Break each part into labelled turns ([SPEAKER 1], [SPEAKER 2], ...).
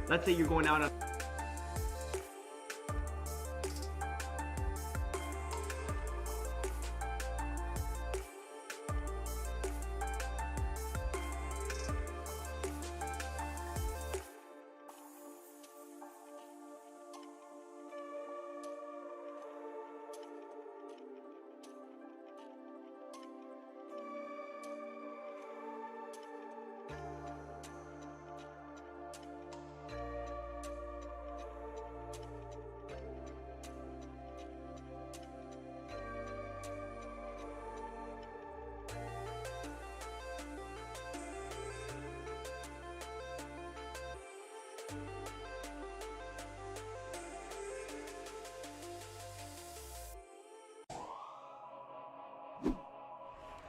[SPEAKER 1] let's say you're going out on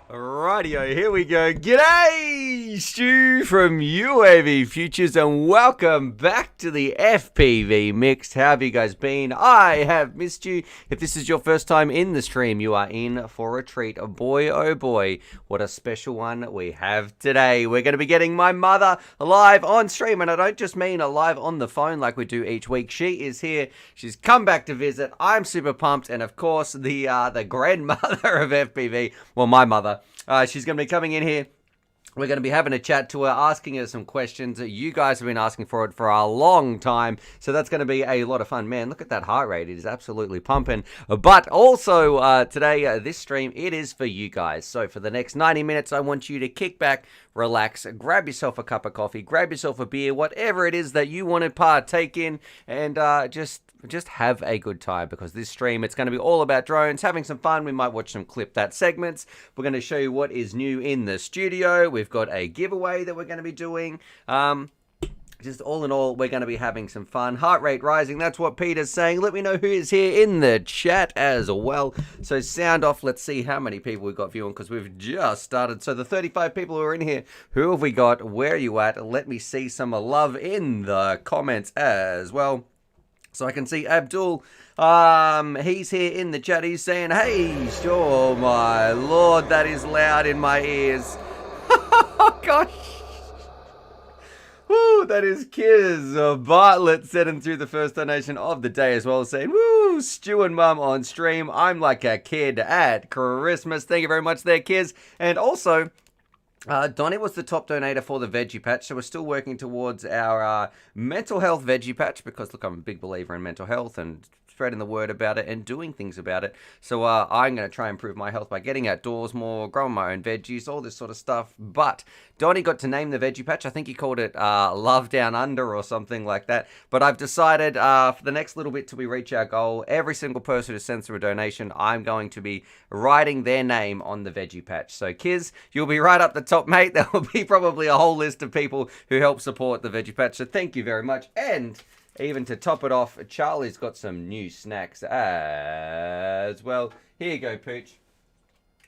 [SPEAKER 1] Rightio, here we go. G'day, Stu from UAVFutures, and welcome back to the FPV Mixed. How have you guys been? I have missed you. If this is your first time in the stream, you are in for a treat. Oh boy, what a special one we have today. We're going to be getting my mother live on stream, and I don't just mean live on the phone like we do each week. She is here. She's come back to visit. I'm super pumped, and of course, the grandmother of FPV, well, my mother. She's going to be coming in here. We're going to be having a chat to her, asking her some questions. You guys have been asking for it for a long time, so that's going to be a lot of fun. Man, look at that heart rate. It is absolutely pumping. But also, today, this stream, it is for you guys. So for the next 90 minutes, I want you to kick back, relax, grab yourself a cup of coffee, grab yourself a beer, whatever it is that you want to partake in, and just have a good time, because this stream, it's going to be all about drones, having some fun. We might watch some clip that segments. We're going to show you what is new in the studio. We've got a giveaway that we're going to be doing. Just all in all, we're going to be having some fun. Heart rate rising, that's what Peter's saying. Let me know who is here in the chat as well. So sound off, let's see how many people we've got viewing, because we've just started. So the 35 people who are in here, who have we got? Where are you at? Let me see some love in the comments as well. So I can see Abdul, he's here in the chat. He's saying, hey, sure, my lord, that is loud in my ears. Oh, gosh. Woo, that is Kiz Bartlett sending through the first donation of the day as well, saying, woo, Stu and Mum on stream. I'm like a kid at Christmas. Thank you very much there, Kiz. And also, Donnie was the top donator for the veggie patch, so we're still working towards our mental health veggie patch, because look, I'm a big believer in mental health and spreading the word about it and doing things about it. So I'm going to try and improve my health by getting outdoors more, growing my own veggies, all this sort of stuff. But Donnie got to name the veggie patch. I think he called it Love Down Under or something like that. But I've decided for the next little bit till we reach our goal, every single person who sends through a donation, I'm going to be writing their name on the veggie patch. So Kiz, you'll be right up the top, mate. There will be probably a whole list of people who help support the veggie patch. So thank you very much. And even to top it off, Charlie's got some new snacks as well. Here you go, Pooch.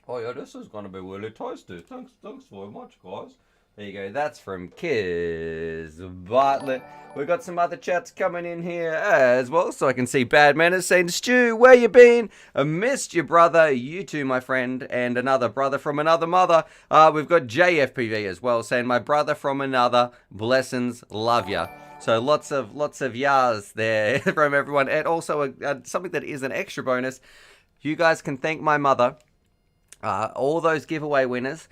[SPEAKER 1] Oh yeah, this is going to be really tasty. Thanks very much, guys. There you go. That's from Kiz Bartlett. We've got some other chats coming in here as well. So I can see Bad Manners saying, Stu, where you been? I missed your brother. You too, my friend. And another brother from another mother. We've got JFPV as well saying, my brother from another. Blessings. Love ya. So lots of yas there from everyone. And also something that is an extra bonus. You guys can thank my mother. All those giveaway winners,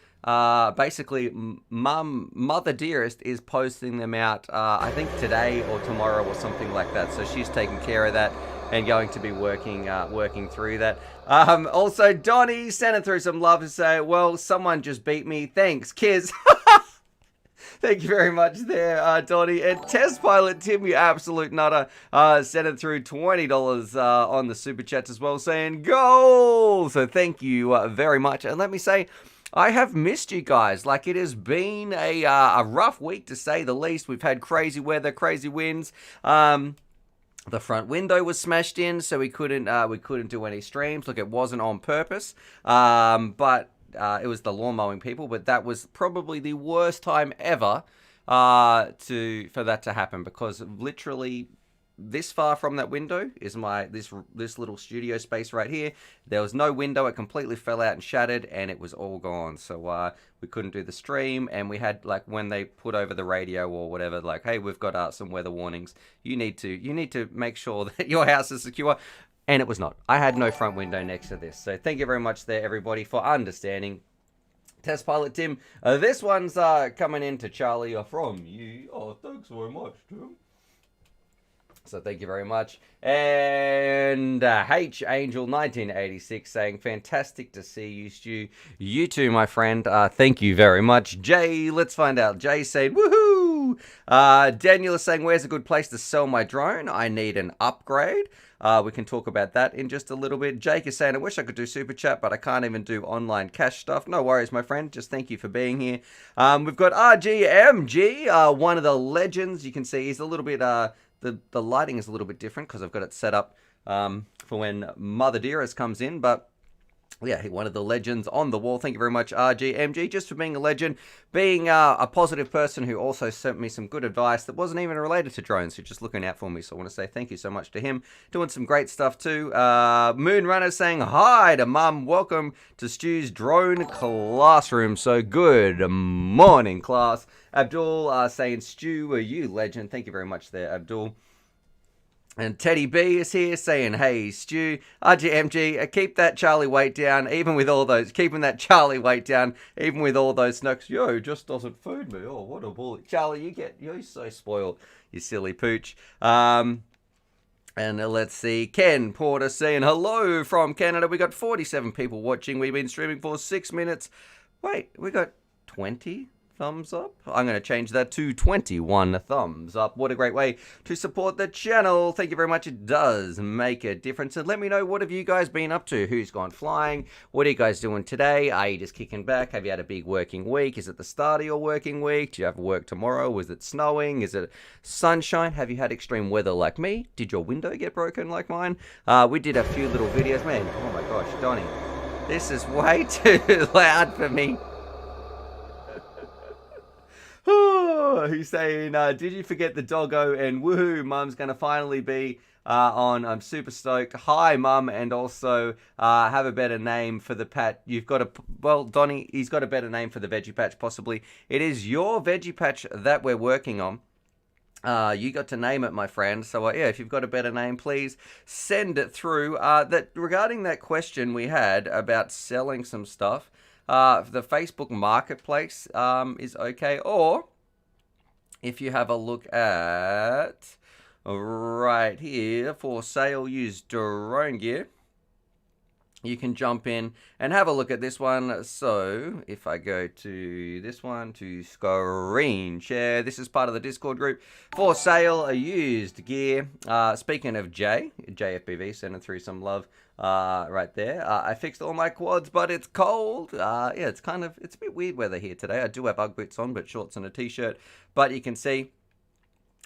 [SPEAKER 1] basically, Mother Dearest is posting them out, I think today or tomorrow or something like that. So she's taking care of that and going to be working through that. Also, Donnie sending through some love to say, well, someone just beat me. Thanks, Kiz. Thank you very much there, Donnie. And Test Pilot Tim, you absolute nutter, sent it through $20 on the Super Chats as well, saying, goal! So thank you very much. And let me say, I have missed you guys. Like, it has been a rough week, to say the least. We've had crazy weather, crazy winds. The front window was smashed in, so we couldn't do any streams. Look, it wasn't on purpose, but it was the lawn mowing people. But that was probably the worst time ever for that to happen, because literally this far from that window is this little studio space right here. There was no window. It completely fell out and shattered, and it was all gone. So we couldn't do the stream, and we had, like, when they put over the radio or whatever, like, hey, we've got some weather warnings. You need to make sure that your house is secure. And it was not. I had no front window next to this. So thank you very much there, everybody, for understanding. Test Pilot Tim, this one's coming in to Charlie from you. Oh, thanks very much, Tim. So thank you very much. And H Angel 1986 saying, fantastic to see you, Stu. You too, my friend. Thank you very much. Jay, let's find out. Jay said, woohoo! Daniel is saying, where's a good place to sell my drone? I need an upgrade. We can talk about that in just a little bit. Jake is saying, I wish I could do super chat, but I can't even do online cash stuff. No worries, my friend. Just thank you for being here. We've got RGMG, one of the legends. You can see he's a little bit, the lighting is a little bit different because I've got it set up for when Mother Dearest comes in, but yeah, one of the legends on the wall. Thank you very much, RGMG, just for being a legend, being a positive person who also sent me some good advice that wasn't even related to drones, so just looking out for me. So I want to say thank you so much to him. Doing some great stuff too. Moonrunner saying hi to Mum. Welcome to Stu's drone classroom. So good morning, class. Abdul saying, Stu, are you legend? Thank you very much there, Abdul. And Teddy B is here saying, hey, Stu, RGMG, keep that Charlie weight down, even with all those, keeping that Charlie weight down, even with all those snacks. Yo, just doesn't feed me. Oh, what a bully. Charlie, you're so spoiled, you silly pooch. And let's see, Ken Porter saying, hello from Canada. We got 47 people watching. We've been streaming for 6 minutes. Wait, we got 20? Thumbs up. I'm going to change that to 21 thumbs up. What a great way to support the channel. Thank you very much. It does make a difference. And let me know, what have you guys been up to? Who's gone flying? What are you guys doing today? Are you just kicking back? Have you had a big working week? Is it the start of your working week? Do you have work tomorrow? Was it snowing? Is it sunshine? Have you had extreme weather like me? Did your window get broken like mine? We did a few little videos. Man, oh my gosh, Donnie, this is way too loud for me. He's saying, did you forget the doggo? And woohoo, Mum's going to finally be on. I'm super stoked. Hi, Mum. And also have a better name for the pat. You've got a, well, Donnie, he's got a better name for the veggie patch, possibly. It is your veggie patch that we're working on. You got to name it, my friend. So yeah, if you've got a better name, please send it through. That regarding that question we had about selling some stuff, the Facebook Marketplace is okay. Or if you have a look at right here, for sale used drone gear, you can jump in and have a look at this one. So if I go to this one, to screen share, this is part of the Discord group. For sale, used gear. Speaking of JFBV, sending through some love right there. I fixed all my quads, but it's cold. Yeah, it's a bit weird weather here today. I do have Ugg boots on, but shorts and a t-shirt. But you can see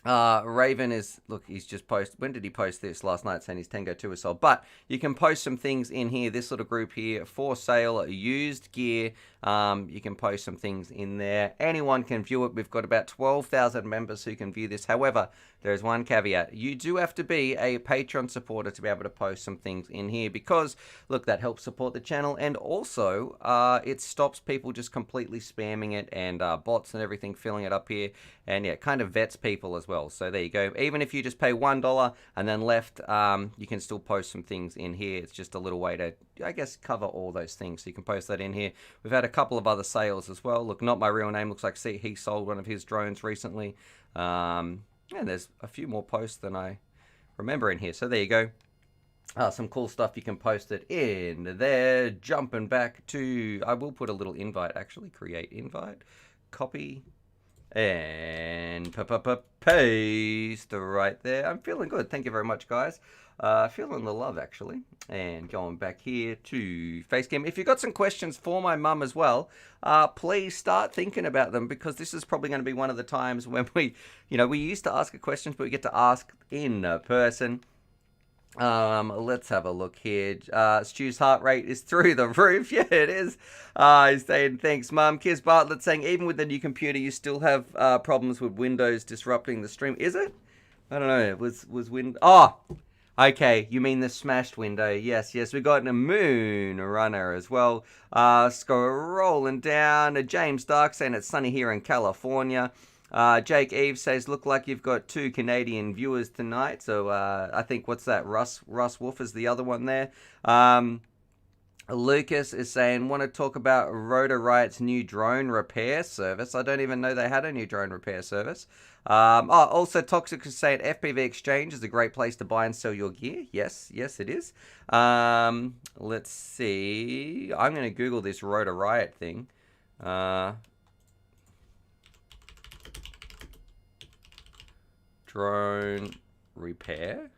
[SPEAKER 1] Raven is, look, he's just posted, when did he post this? Last night, saying his Tango 2 is sold. But you can post some things in here, this little group here, for sale, used gear. You can post some things in there. Anyone can view it. We've got about 12,000 members who can view this. However, there is one caveat. You do have to be a Patreon supporter to be able to post some things in here because, look, that helps support the channel. And also, it stops people just completely spamming it and bots and everything filling it up here. And yeah, it kind of vets people as well. So there you go. Even if you just pay $1 and then left, you can still post some things in here. It's just a little way to, I guess, cover all those things. So you can post that in here. We've had a couple of other sales as well. Look, not my real name. Looks like he sold one of his drones recently. And there's a few more posts than I remember in here. So there you go. Some cool stuff. You can post it in there. Jumping back to, I will put a little invite, actually. Create invite. Copy. And paste right there. I'm feeling good. Thank you very much, guys. Feeling the love, actually. And going back here to Facecam. If you've got some questions for my mum as well, please start thinking about them, because this is probably going to be one of the times when we used to ask her questions, but we get to ask in person. Let's have a look here. Stu's heart rate is through the roof. Yeah, it is. He's saying, thanks, Mum. Kiz Bartlett saying, even with the new computer, you still have problems with Windows disrupting the stream. Is it? I don't know. Was wind? Oh, okay. You mean the smashed window? Yes, yes. We got a moon runner as well. Scrolling down. James Dark saying it's sunny here in California. Jake Eve says, look like you've got 2 Canadian viewers tonight. So I think, what's that? Russ Wolf is the other one there. Lucas is saying, want to talk about Rotor Riot's new drone repair service. I don't even know they had a new drone repair service. Also Toxic is saying FPV Exchange is a great place to buy and sell your gear. Yes, it is. Let's see. I'm going to Google this Rotor Riot thing. Drone repair.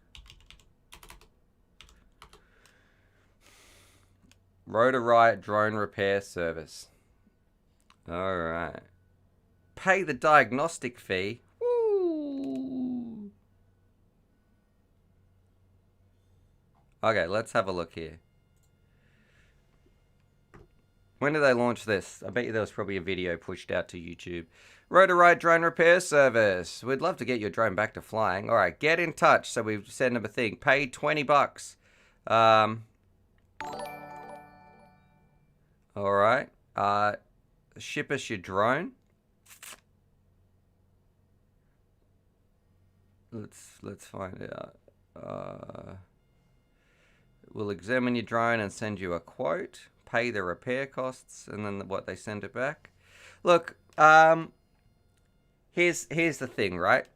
[SPEAKER 1] Rotor Riot drone repair service. Alright. Pay the diagnostic fee. Woo! Okay, let's have a look here. When did they launch this? I bet you there was probably a video pushed out to YouTube. Rotor Riot drone repair service. We'd love to get your drone back to flying. Alright, get in touch. So we send them a thing. Pay $20. Alright. Ship us your drone. Let's find out. We'll examine your drone and send you a quote. Pay the repair costs, and then what, they send it back. Look, here's the thing, right?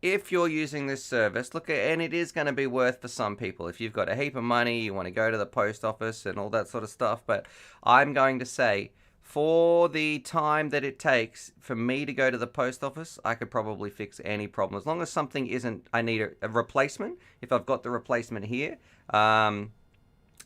[SPEAKER 1] If you're using this service, look, and it is going to be worth for some people. If you've got a heap of money, you want to go to the post office and all that sort of stuff. But I'm going to say, for the time that it takes for me to go to the post office, I could probably fix any problem. As long as something isn't, I need a replacement. If I've got the replacement here,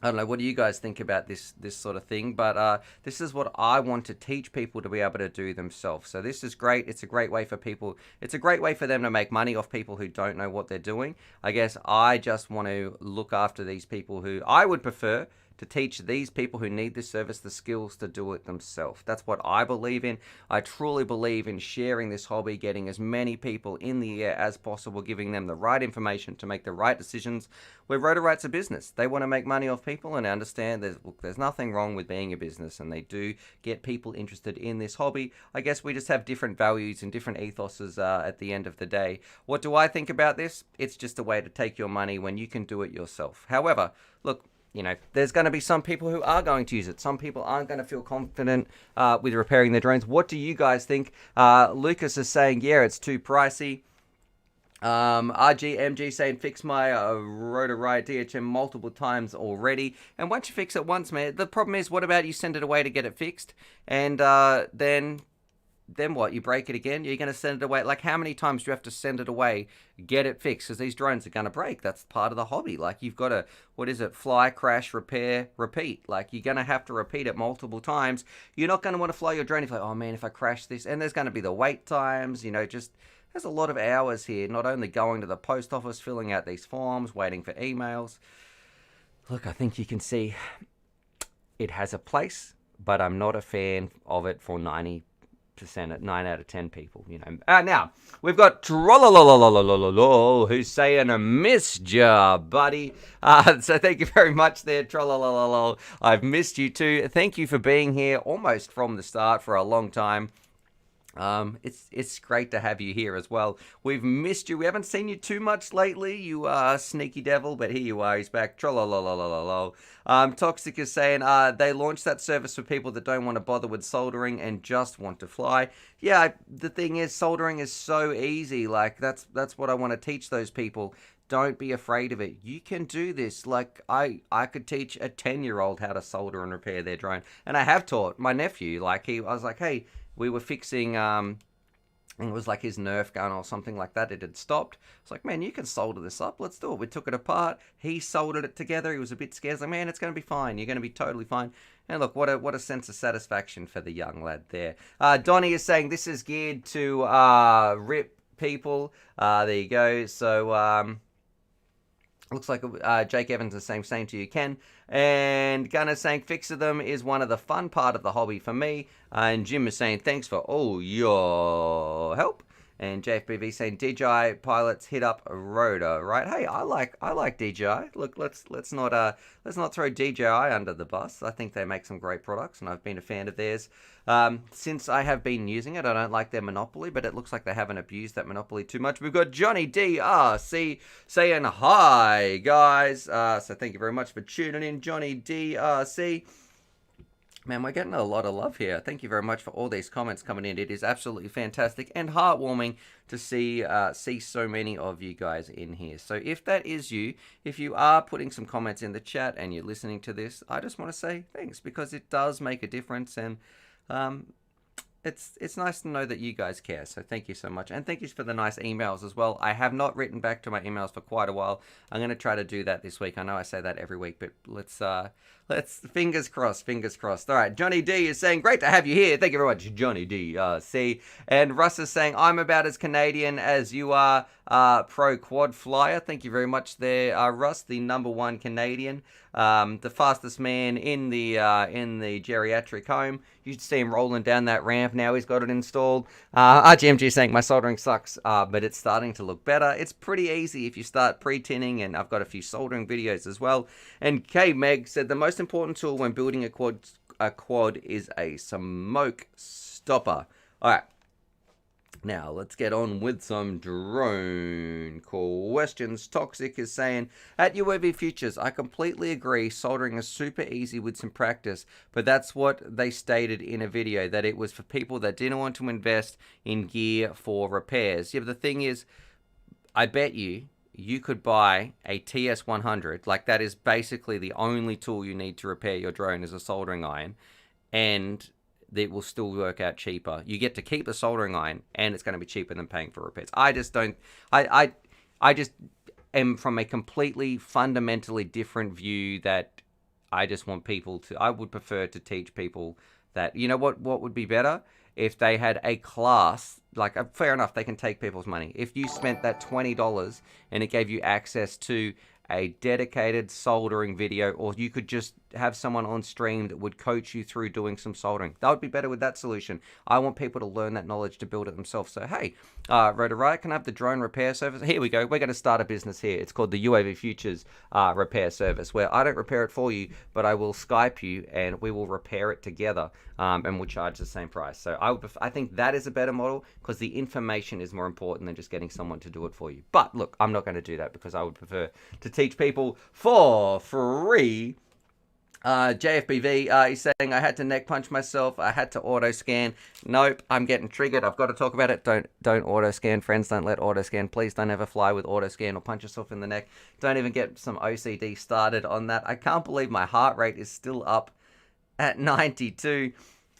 [SPEAKER 1] I don't know, what do you guys think about this sort of thing? But this is what I want to teach people to be able to do themselves. So this is great. It's a great way for people. It's a great way for them to make money off people who don't know what they're doing. I guess I just want to look after these people who I would prefer to teach these people who need this service the skills to do it themselves. That's what I believe in. I truly believe in sharing this hobby, getting as many people in the air as possible, giving them the right information to make the right decisions. Where Rotor Riot's a business. They want to make money off people, and I understand there's nothing wrong with being a business, and they do get people interested in this hobby. I guess we just have different values and different ethoses at the end of the day. What do I think about this? It's just a way to take your money when you can do it yourself. However, look, you know, there's going to be some people who are going to use it. Some people aren't going to feel confident with repairing their drones. What do you guys think? Lucas is saying, yeah, it's too pricey. RGMG saying, fix my Rotor Riot DHM multiple times already. And once you fix it once, man, the problem is, what about you send it away to get it fixed? And then what? You break it again? You're going to send it away? Like, how many times do you have to send it away, get it fixed? Because these drones are going to break. That's part of the hobby. Like, you've got to, what is it? Fly, crash, repair, repeat. Like, you're going to have to repeat it multiple times. You're not going to want to fly your drone if like, oh man, if I crash this. And there's going to be the wait times, you know, just, there's a lot of hours here. Not only going to the post office, filling out these forms, waiting for emails. Look, I think you can see it has a place, but I'm not a fan of it for 90% at 9 out of 10 people, you know. Now, we've got Trollololololololol, who's saying a missed ya, buddy. So thank you very much there, Trollolololol. I've missed you too. Thank you for being here almost from the start for a long time. It's great to have you here as well. We've missed you. We haven't seen you too much lately, you sneaky devil, but here you are. He's back. Trollololololol. Toxic is saying they launched that service for people that don't want to bother with soldering and just want to fly. Yeah, the thing is, soldering is so easy. Like, that's what I want to teach those people. Don't be afraid of it. You can do this. Like, I could teach a 10-year-old how to solder and repair their drone. And I have taught my nephew. Like, I was like, hey, we were fixing, it was like his Nerf gun or something like that. It had stopped. It's like, man, you can solder this up. Let's do it. We took it apart. He soldered it together. He was a bit scared. He's like, man, it's going to be fine. You're going to be totally fine. And look, what a sense of satisfaction for the young lad there. Donnie is saying this is geared to rip people. There you go. So, looks like Jake Evans is saying, same to you, Ken. And Gunnar saying, fixing them is one of the fun part of the hobby for me. And Jim is saying, thanks for all your help. And JFBV saying DJI pilots hit up a rotor, right? Hey, I like DJI. Look, let's not throw DJI under the bus. I think they make some great products, and I've been a fan of theirs since I have been using it. I don't like their monopoly, but it looks like they haven't abused that monopoly too much. We've got Johnny DRC saying hi, guys. So thank you very much for tuning in, Johnny DRC. Man, we're getting a lot of love here. Thank you very much for all these comments coming in. It is absolutely fantastic and heartwarming to see so many of you guys in here. So if that is you, if you are putting some comments in the chat and you're listening to this, I just want to say thanks, because it does make a difference, and it's nice to know that you guys care. So thank you so much, and thank you for the nice emails as well. I have not written back to my emails for quite a while. I'm going to try to do that this week. I know I say that every week, but let's fingers crossed. All right, Johnny D is saying great to have you here. Thank you very much, Johnny D. C. And Russ is saying I'm about as Canadian as you are, pro quad flyer. Thank you very much there, Russ, the #1 Canadian, the fastest man in the geriatric home. You should see him rolling down that ramp now. He's got it installed. RGMG saying my soldering sucks, but it's starting to look better. It's pretty easy if you start pre-tinning, and I've got a few soldering videos as well. And K Meg said the most important tool when building a quad is a smoke stopper. All right. Now, let's get on with some drone questions. Toxic is saying, at Uavfutures, I completely agree soldering is super easy with some practice, but that's what they stated in a video, that it was for people that didn't want to invest in gear for repairs. Yeah, but the thing is, I bet you could buy a TS100, like that is basically the only tool you need to repair your drone is a soldering iron, and it will still work out cheaper. You get to keep the soldering iron, and it's going to be cheaper than paying for repairs. I just don't. I just am from a completely fundamentally different view that I just want people to. I would prefer to teach people that, you know what would be better if they had a class. Like, fair enough, they can take people's money. If you spent that $20 and it gave you access to a dedicated soldering video, or you could just have someone on stream that would coach you through doing some soldering. That would be better with that solution. I want people to learn that knowledge to build it themselves. So, hey, Rotor Riot, can I have the drone repair service? Here we go. We're going to start a business here. It's called the Uavfutures repair service, where I don't repair it for you, but I will Skype you and we will repair it together, and we'll charge the same price. So I think that is a better model, because the information is more important than just getting someone to do it for you. But look, I'm not going to do that, because I would prefer to teach people for free. JFBV is saying, I had to neck punch myself. I had to auto scan. Nope, I'm getting triggered. I've got to talk about it. Don't auto scan, friends. Don't let auto scan. Please don't ever fly with auto scan or punch yourself in the neck. Don't even get some OCD started on that. I can't believe my heart rate is still up at 92.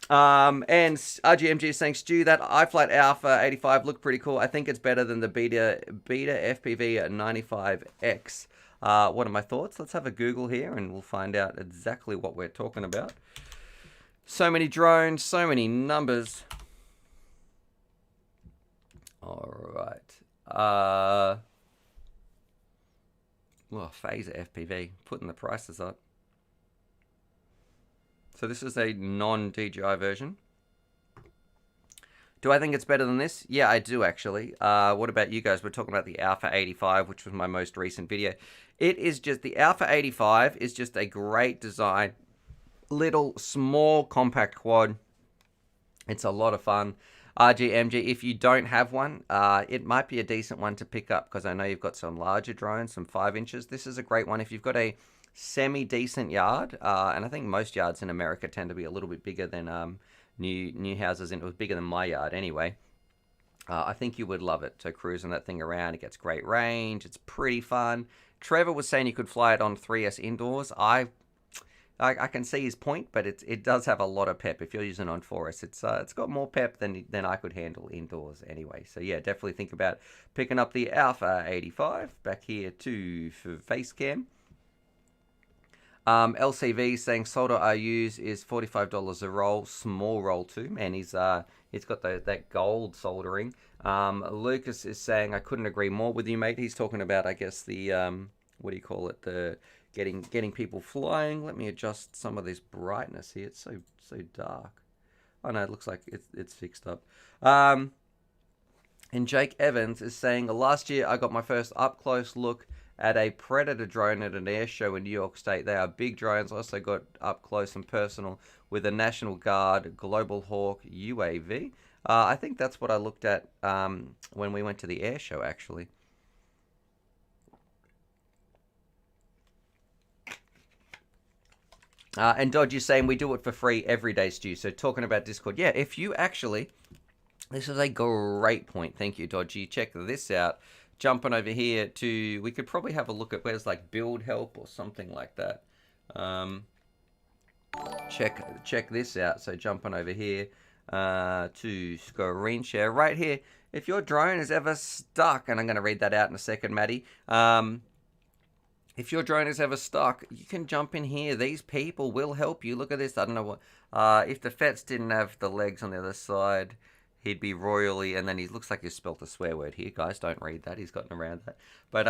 [SPEAKER 1] And RGMG is saying, Stu, that iFlight Alpha 85 looked pretty cool. I think it's better than the Beta FPV 95X. What are my thoughts? Let's have a Google here and we'll find out exactly what we're talking about. So many drones, so many numbers. All right. Well, Phaser FPV, putting the prices up. So this is a non-DJI version. Do I think it's better than this? Yeah, I do, actually. What about you guys? We're talking about the Alpha 85, which was my most recent video. It is just, the Alpha 85 is just a great design. Little, small, compact quad. It's a lot of fun. RGMG, if you don't have one, it might be a decent one to pick up, because I know you've got some larger drones, some 5 inches. This is a great one if you've got a semi-decent yard, and I think most yards in America tend to be a little bit bigger than new houses, and it was bigger than my yard anyway. I think you would love it. So cruising that thing around, it gets great range. It's pretty fun. Trevor was saying you could fly it on 3S indoors. I can see his point, but it does have a lot of pep. If you're using it on 4S, it's got more pep than I could handle indoors anyway. So yeah, definitely think about picking up the Alpha 85. Back here to face cam. LCV saying solder I use is $45 a roll, small roll too. Man, he's got that gold soldering. Lucas is saying I couldn't agree more with you, mate. He's talking about, I guess, the what do you call it? The getting people flying. Let me adjust some of this brightness here. It's so dark. Oh no, it looks like it's fixed up. And Jake Evans is saying, last year I got my first up-close look at a Predator drone at an air show in New York State. They are big drones. Also got up close and personal with a National Guard Global Hawk UAV. I think that's what I looked at when we went to the air show, actually. And Dodge is saying we do it for free every day, Stu. So talking about Discord, yeah, if you actually... This is a great point. Thank you, Dodgy. Check this out. Jumping over here to... We could probably have a look at where's like build help or something like that. Check this out. So jumping over here to screen share. Right here. If your drone is ever stuck, and I'm going to read that out in a second, Maddie. If your drone is ever stuck, you can jump in here. These people will help you. Look at this. I don't know what... if the Fets didn't have the legs on the other side... He'd be royally, and then he looks like he's spelt a swear word here, guys. Don't read that. He's gotten around that. But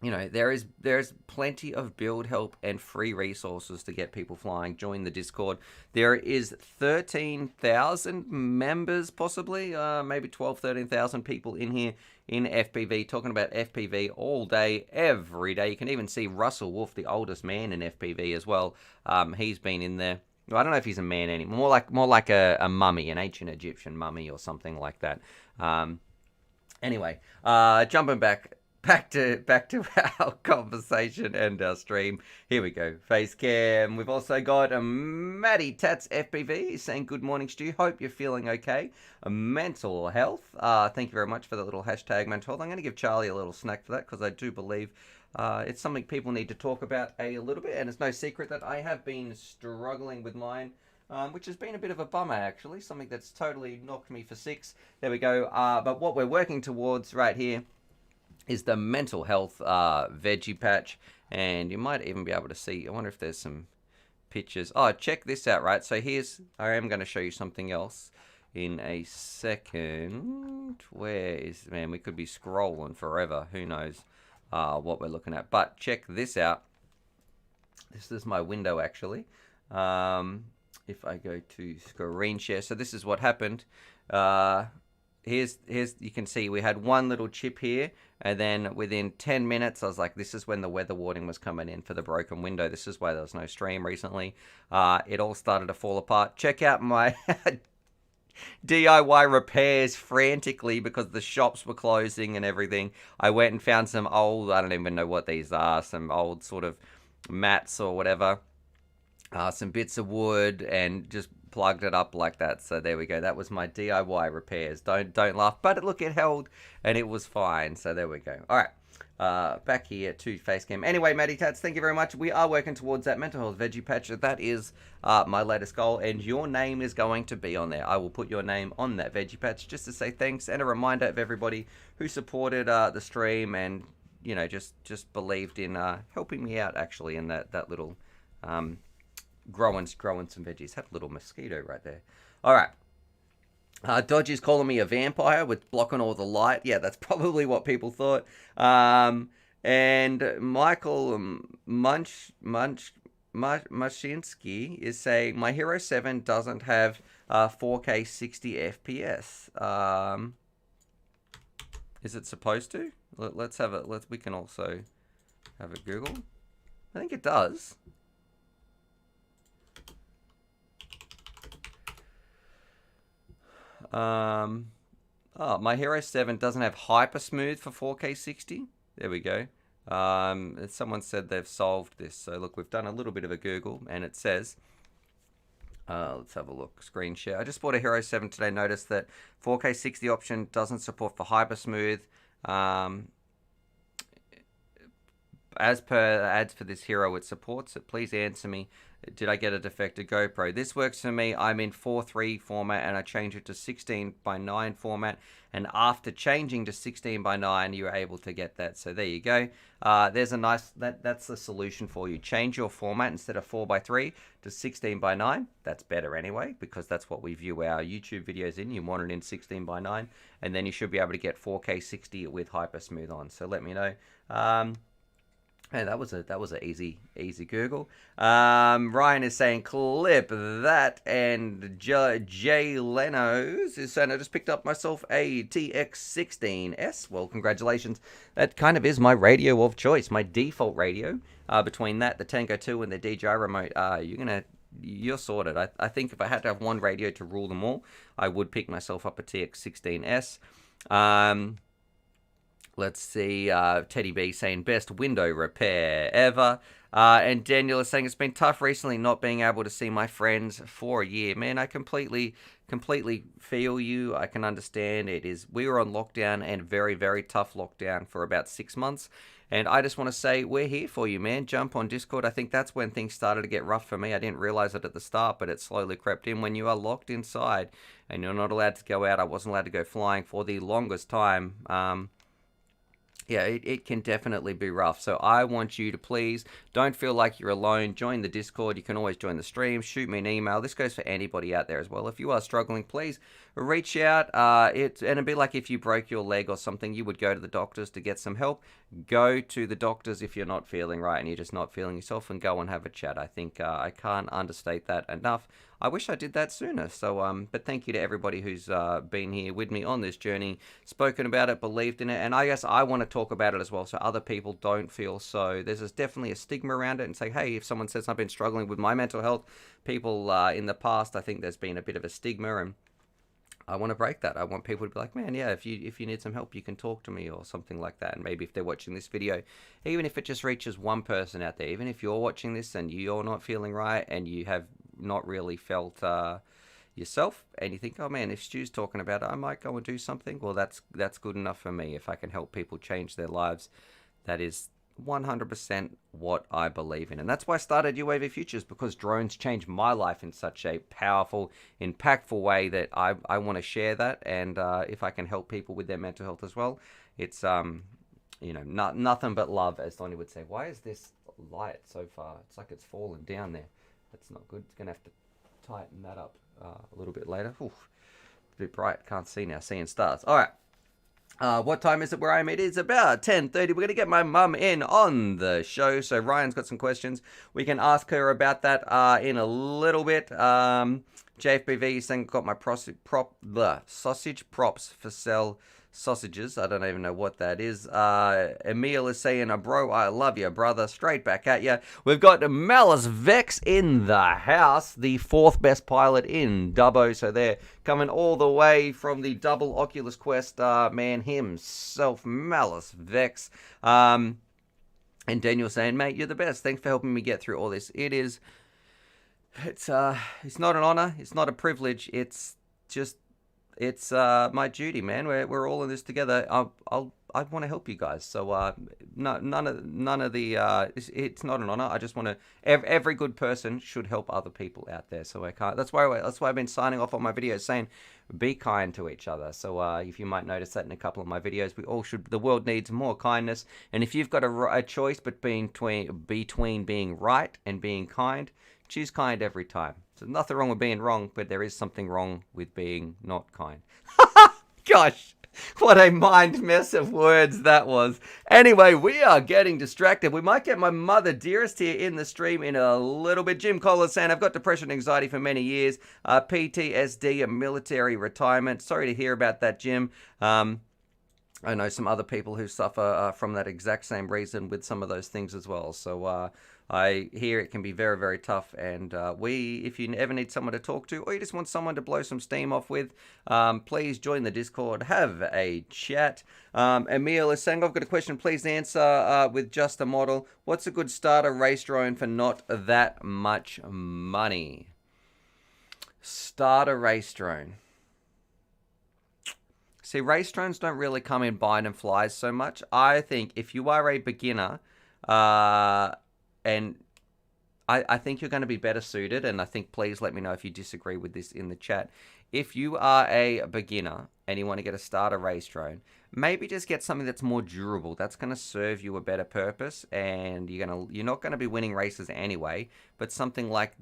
[SPEAKER 1] you know, there's plenty of build help and free resources to get people flying. Join the Discord. There is 13,000 members, possibly, maybe 12, 13,000 people in here in FPV, talking about FPV all day, every day. You can even see Russell Wolf, the oldest man in FPV as well. He's been in there. I don't know if he's a man anymore. More like a mummy, an ancient Egyptian mummy or something like that. Anyway, jumping back to our conversation and our stream. Here we go. Face cam. We've also got Maddie Tats FPV saying good morning, Stu. Hope you're feeling okay. Mental health. Thank you very much for the little hashtag mental health. I'm going to give Charlie a little snack for that because I do believe it's something people need to talk about a little bit, and it's no secret that I have been struggling with mine, which has been a bit of a bummer, actually. Something that's totally knocked me for six. There we go. But what we're working towards right here is the mental health veggie patch, and you might even be able to see, I wonder if there's some pictures. Oh, check this out, right? So I am going to show you something else in a second. Where is, man, we could be scrolling forever. Who knows what we're looking at. But check this out. This is my window, actually. If I go to screen share, so this is what happened. Here's you can see we had one little chip here, and then within 10 minutes I was like, this is when the weather warning was coming in for the broken window. This is why there was no stream recently. It all started to fall apart. Check out my DIY repairs frantically because the shops were closing and everything. I went and found some old, I don't even know what these are, some old sort of mats or whatever, some bits of wood, and just plugged it up like that. So there we go. That was my DIY repairs. Don't laugh. But look, it held and it was fine. So there we go. All right. Back here to Facecam. Anyway, Matty Tats, thank you very much. We are working towards that mental health veggie patch. That is my latest goal, and your name is going to be on there. I will put your name on that veggie patch just to say thanks, and a reminder of everybody who supported the stream and, you know, just believed in helping me out, actually, in that little growing some veggies. Had a little mosquito right there. All right. Dodgy's calling me a vampire with blocking all the light. Yeah, that's probably what people thought. And Michael Mashinsky is saying, my Hero 7 doesn't have 4K 60 FPS. Is it supposed to? Let's have it. We can also have a Google. I think it does. My Hero 7 doesn't have hyper smooth for 4K 60. There we go. Someone said they've solved this. So look, we've done a little bit of a Google, and it says, let's have a look. Screen share. I just bought a Hero 7 today. Noticed that 4K 60 option doesn't support for hyper smooth. As per ads for this hero, it supports it. Please answer me. Did I get a defective GoPro? This works for me. I'm in 4:3 format, and I changed it to 16:9 format. And after changing to 16:9, you're able to get that. So there you go. There's a nice, that's the solution for you. Change your format instead of 4:3 to 16:9. That's better anyway, because that's what we view our YouTube videos in. You want it in 16:9, and then you should be able to get 4K 60 with hyper smooth on. So let me know. Hey, that was a easy Google. Ryan is saying clip that, and Jay Leno's is saying I just picked up myself a TX16S. Well, congratulations. That kind of is my radio of choice, my default radio. Between that, the Tango 2, and the DJI remote, you're sorted. I think if I had to have one radio to rule them all, I would pick myself up a TX16S. Let's see, Teddy B saying best window repair ever. And Daniel is saying it's been tough recently not being able to see my friends for a year. Man, I completely feel you. I can understand it is. We were on lockdown, and very, very tough lockdown for about 6 months. And I just want to say we're here for you, man. Jump on Discord. I think that's when things started to get rough for me. I didn't realize it at the start, but it slowly crept in. When you are locked inside and you're not allowed to go out, I wasn't allowed to go flying for the longest time. Yeah, it can definitely be rough. So I want you to please don't feel like you're alone. Join the Discord. You can always join the stream. Shoot me an email. This goes for anybody out there as well. If you are struggling, please reach out. And it'd be like if you broke your leg or something, you would go to the doctors to get some help. Go to the doctors if you're not feeling right and you're just not feeling yourself, and go and have a chat. I think I can't understate that enough. I wish I did that sooner. So, but thank you to everybody who's been here with me on this journey, spoken about it, believed in it, and I guess I want to talk about it as well, so other people don't feel so. There's definitely a stigma around it, and say, hey, if someone says I've been struggling with my mental health, people in the past, I think there's been a bit of a stigma, and I want to break that. I want people to be like, man, yeah, if you need some help, you can talk to me or something like that. And maybe if they're watching this video, even if it just reaches one person out there, even if you're watching this and you're not feeling right and you have not really felt yourself, and you think, oh man, if Stu's talking about it, I might go and do something. Well, that's good enough for me. If I can help people change their lives, that is 100% what I believe in. And that's why I started Uavfutures, because drones changed my life in such a powerful, impactful way that I want to share that. And if I can help people with their mental health as well, it's nothing but love, as Donnie would say. Why is this light so far? It's like it's fallen down there. That's not good. It's gonna have to tighten that up a little bit later. Oof, a bit bright. Can't see now. Seeing stars. All right. What time is it where I'm? It is about 10:30. We're going to get my mum in on the show. So Ryan's got some questions. We can ask her about that in a little bit. JFBV is saying, got my sausage props for sale. Sausages. I don't even know what that is. Emil is saying, bro, I love you, brother. Straight back at you. We've got Malice Vex in the house, the 4th best pilot in Dubbo. So they're coming all the way from the double Oculus Quest man himself, Malice Vex. And Daniel saying, mate, you're the best. Thanks for helping me get through all this. It's not an honor. It's not a privilege. It's my duty, man. We're all in this together. I want to help you guys. So none of the it's not an honor. I just want to. Every good person should help other people out there. So I can't. That's why I've been signing off on my videos saying, be kind to each other. So if you might notice that in a couple of my videos, we all should. The world needs more kindness. And if you've got a choice between being right and being kind, choose kind every time. So nothing wrong with being wrong, but there is something wrong with being not kind. Gosh, what a mind mess of words that was. Anyway, we are getting distracted. We might get my mother dearest here in the stream in a little bit. Jim Collar saying, I've got depression and anxiety for many years. PTSD, a military retirement. Sorry to hear about that, Jim. I know some other people who suffer from that exact same reason with some of those things as well. So I hear it can be very, very tough. And if you ever need someone to talk to, or you just want someone to blow some steam off with, please join the Discord, have a chat. Emil is saying, I've got a question, please answer with just a model. What's a good starter race drone for not that much money? Starter race drone. See, race drones don't really come in bind and flies so much. I think if you are a beginner, and I think you're going to be better suited, and I think please let me know if you disagree with this in the chat. If you are a beginner and you want to get a starter race drone, maybe just get something that's more durable. That's going to serve you a better purpose, and you're not going to be winning races anyway, but something like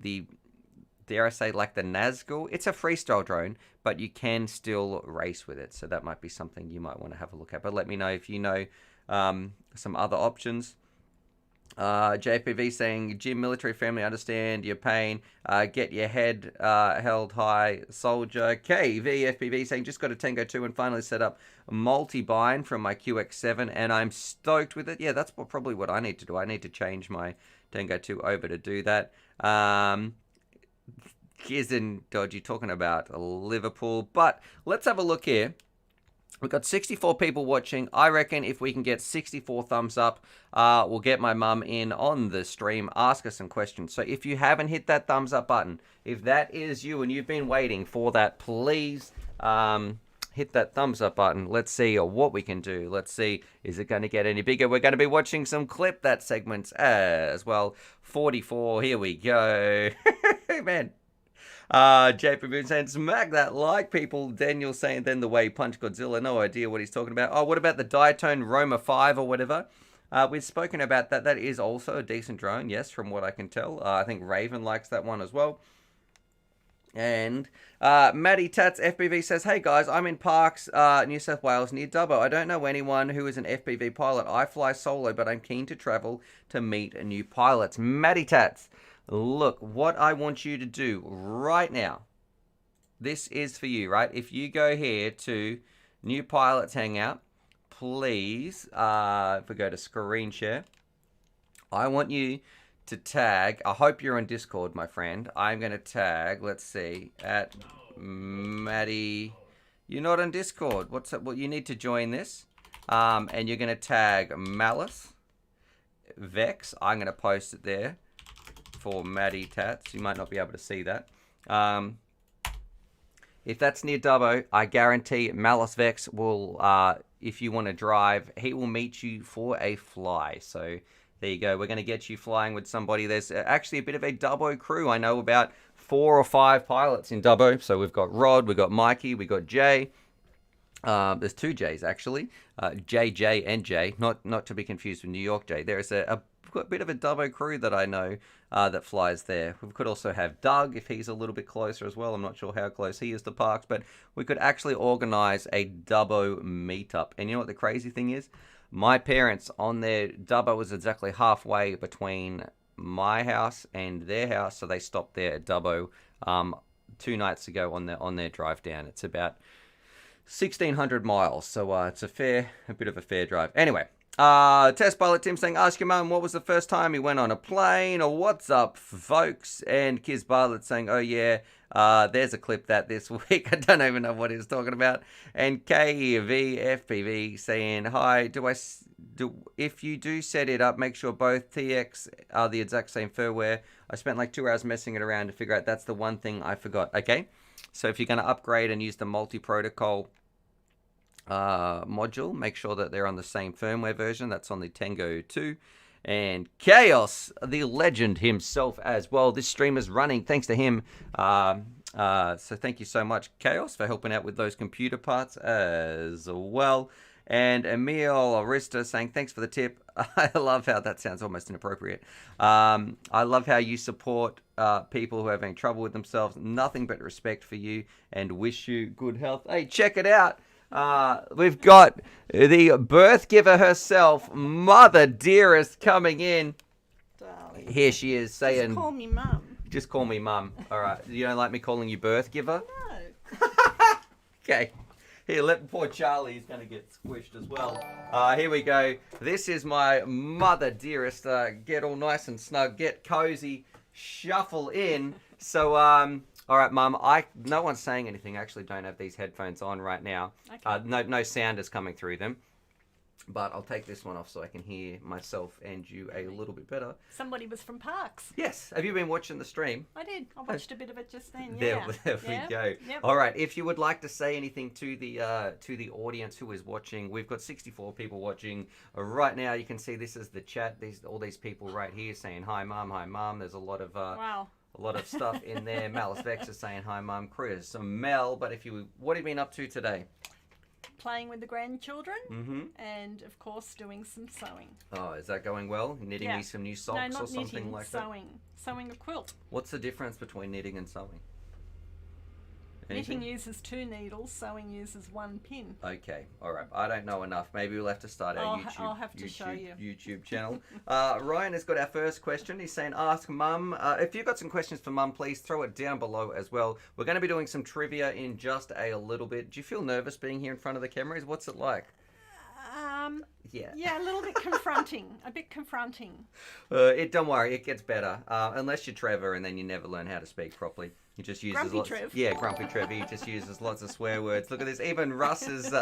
[SPEAKER 1] dare I say, like the Nazgul. It's a freestyle drone, but you can still race with it. So that might be something you might want to have a look at. But let me know if you know some other options. JPV saying, Jim, military family, understand your pain. Get your head held high, soldier. KVFPV saying, just got a Tango 2 and finally set up multi-bind from my QX7 and I'm stoked with it. Yeah, that's probably what I need to do. I need to change my Tango 2 over to do that. Kiz and Dodgy talking about Liverpool. But let's have a look here. We've got 64 people watching. I reckon if we can get 64 thumbs up, we'll get my mum in on the stream, ask her some questions. So if you haven't hit that thumbs up button, if that is you and you've been waiting for that, please hit that thumbs up button. Let's see what we can do. Let's see, is it going to get any bigger? We're going to be watching some Clip That segments as well. 44, here we go. Man. JP Boone saying, smack that like, people. Daniel saying, then the way he punched Godzilla. No idea what he's talking about. Oh, what about the Diatone Roma 5 or whatever? We've spoken about that. That is also a decent drone, yes, from what I can tell. I think Raven likes that one as well. And Maddie Tats FPV says, hey guys, I'm in Parks, New South Wales, near Dubbo. I don't know anyone who is an FPV pilot. I fly solo, but I'm keen to travel to meet new pilots. Maddie Tats. Look, what I want you to do right now, this is for you, right? If you go here to New Pilots Hangout, please, if we go to screen share, I want you to tag, I hope you're on Discord, my friend. I'm going to tag, let's see, at Maddie. You're not on Discord. What's up? Well, you need to join this. And you're going to tag Malice, Vex. I'm going to post it there. For Maddie Tats. You might not be able to see that. If that's near Dubbo, I guarantee Malice Vex will, if you want to drive, he will meet you for a fly. So there you go. We're going to get you flying with somebody. There's actually a bit of a Dubbo crew. I know about 4 or 5 pilots in Dubbo. So we've got Rod, we've got Mikey, we've got Jay. There's 2 J's actually. JJ and Jay. Not to be confused with New York Jay. There is a bit of a Dubbo crew that I know that flies there. We could also have Doug if he's a little bit closer as well. I'm not sure how close he is to Parks, but we could actually organize a Dubbo meetup. And you know what the crazy thing is? My parents on their Dubbo was exactly halfway between my house and their house, so they stopped there at Dubbo 2 nights ago on their drive down. It's about 1,600 miles, so it's a bit of a fair drive. Anyway. Test pilot Tim saying, ask your mum what was the first time he went on a plane, or what's up, folks? And Kiz Bartlett saying, oh yeah, there's a clip that this week. I don't even know what he was talking about. And KVFPV saying, hi, if you do set it up, make sure both TX are the exact same firmware. I spent like 2 hours messing it around to figure out that's the one thing I forgot. Okay, so if you're going to upgrade and use the multi-protocol module, make sure that they're on the same firmware version. That's on the Tango 2. And Chaos, the legend himself as well. This stream is running thanks to him. So thank you so much, Chaos, for helping out with those computer parts as well. And Emil Arista saying, thanks for the tip. I love how that sounds almost inappropriate. I love how you support people who are having trouble with themselves. Nothing but respect for you and wish you good health. Hey, check it out. We've got the birth giver herself, Mother Dearest, coming in. Darling. Here she is saying,
[SPEAKER 2] just call me mum.
[SPEAKER 1] Just call me mum. All right. You don't like me calling you birth giver?
[SPEAKER 2] No.
[SPEAKER 1] Okay. Here, poor Charlie's going to get squished as well. Here we go. This is my Mother Dearest. Get all nice and snug. Get cozy. Shuffle in. So, all right, Mum, no one's saying anything. I actually don't have these headphones on right now. Okay. No sound is coming through them. But I'll take this one off so I can hear myself and you a little bit better.
[SPEAKER 2] Somebody was from Parks.
[SPEAKER 1] Yes. Have you been watching the stream?
[SPEAKER 2] I did. I watched a bit of it just then. Yeah.
[SPEAKER 1] There we go. Yep. All right. If you would like to say anything to the audience who is watching, we've got 64 people watching right now. You can see this is the chat. All these people right here saying hi, Mum. Hi, Mum. There's a lot of
[SPEAKER 2] wow.
[SPEAKER 1] A lot of stuff in there. Malice Vex is saying hi, Mum. Chris, Mel. But what have you been up to today?
[SPEAKER 2] Playing with the grandchildren, and of course doing some sewing.
[SPEAKER 1] Oh, is that going well? Knitting me some new socks or something
[SPEAKER 2] knitting,
[SPEAKER 1] like
[SPEAKER 2] sewing.
[SPEAKER 1] that?
[SPEAKER 2] Sewing a quilt.
[SPEAKER 1] What's the difference between knitting and sewing?
[SPEAKER 2] Knitting uses 2 needles, sewing uses 1 pin.
[SPEAKER 1] Okay, all right. I don't know enough. Maybe we'll have to start our
[SPEAKER 2] I'll have to show you.
[SPEAKER 1] YouTube channel. Ryan has got our first question. He's saying, ask Mum. If you've got some questions for Mum, please throw it down below as well. We're going to be doing some trivia in just a little bit. Do you feel nervous being here in front of the cameras? What's it like?
[SPEAKER 2] Yeah, a little bit confronting. A bit confronting.
[SPEAKER 1] Don't worry, it gets better. Unless you're Trevor and then you never learn how to speak properly. He just uses
[SPEAKER 2] Grumpy
[SPEAKER 1] lots.
[SPEAKER 2] Trev.
[SPEAKER 1] Yeah, Grumpy Trev. He just uses lots of swear words. Look at this. Even Russ is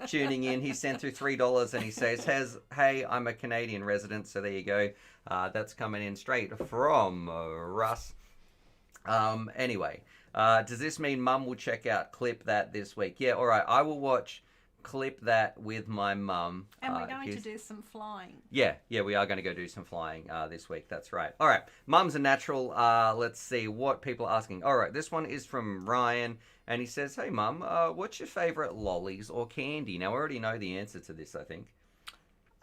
[SPEAKER 1] tuning in. He sent through $3 and he says, "Hey, I'm a Canadian resident." So there you go. That's coming in straight from Russ. Anyway, does this mean Mum will check out Clip That this week? Yeah. All right. I will watch Clip That with my mum.
[SPEAKER 2] And we're going to do some flying.
[SPEAKER 1] Yeah, we are going to go do some flying this week. That's right. All right, Mum's a natural. Let's see what people are asking. All right, this one is from Ryan, and he says, "Hey, Mum, what's your favourite lollies or candy?" Now, I already know the answer to this, I think.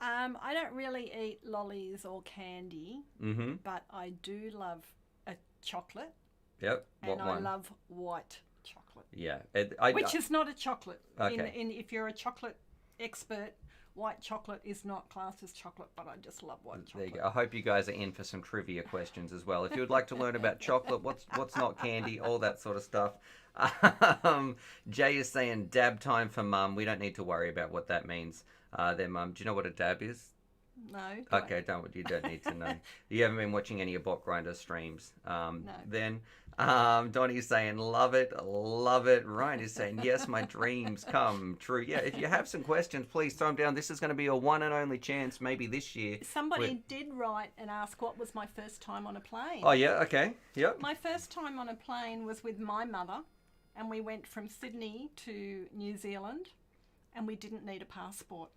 [SPEAKER 2] I don't really eat lollies or candy, but I do love a chocolate.
[SPEAKER 1] Yep.
[SPEAKER 2] And I love white chocolate.
[SPEAKER 1] Yeah.
[SPEAKER 2] Which is not a chocolate.
[SPEAKER 1] Okay.
[SPEAKER 2] If you're a chocolate expert, white chocolate is not classed as chocolate, but I just love white chocolate.
[SPEAKER 1] There you go. I hope you guys are in for some trivia questions as well. If you would like to learn about chocolate, what's not candy, all that sort of stuff. Jay is saying dab time for Mum. We don't need to worry about what that means. There, Mum. Do you know what a dab is?
[SPEAKER 2] No.
[SPEAKER 1] Okay, you don't need to know. You haven't been watching any of Bot Grinder streams.
[SPEAKER 2] No.
[SPEAKER 1] Then Donnie's saying love it. Ryan is saying yes, my dreams come true. Yeah, if you have some questions, please throw them down. This is going to be a one and only chance, maybe this year.
[SPEAKER 2] Somebody did write and ask what was my first time on a plane.
[SPEAKER 1] Oh yeah, okay, yep.
[SPEAKER 2] My first time on a plane was with my mother, and we went from Sydney to New Zealand, and we didn't need a passport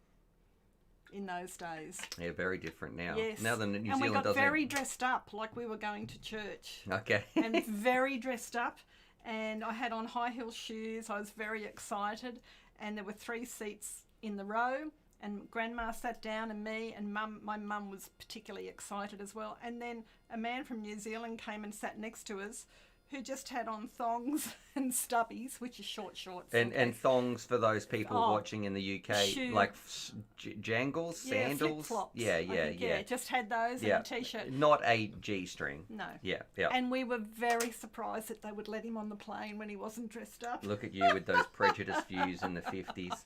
[SPEAKER 2] in those days.
[SPEAKER 1] Yeah, very different now.
[SPEAKER 2] Yes.
[SPEAKER 1] Now the New Zealand
[SPEAKER 2] we got
[SPEAKER 1] doesn't.
[SPEAKER 2] very dressed up, like we were going to church.
[SPEAKER 1] Okay.
[SPEAKER 2] And very dressed up, and I had on high heel shoes. I was very excited, and there were 3 seats in the row, and Grandma sat down, and me and my mum was particularly excited as well. And then a man from New Zealand came and sat next to us, who just had on thongs and stubbies, which is shorts.
[SPEAKER 1] And thongs for those people watching in the UK, like jangles, sandals.
[SPEAKER 2] Flip-flops.
[SPEAKER 1] Yeah.
[SPEAKER 2] Just had those and a t-shirt.
[SPEAKER 1] Not a G-string.
[SPEAKER 2] No.
[SPEAKER 1] Yeah.
[SPEAKER 2] And we were very surprised that they would let him on the plane when he wasn't dressed up.
[SPEAKER 1] Look at you with those prejudiced views in the 50s.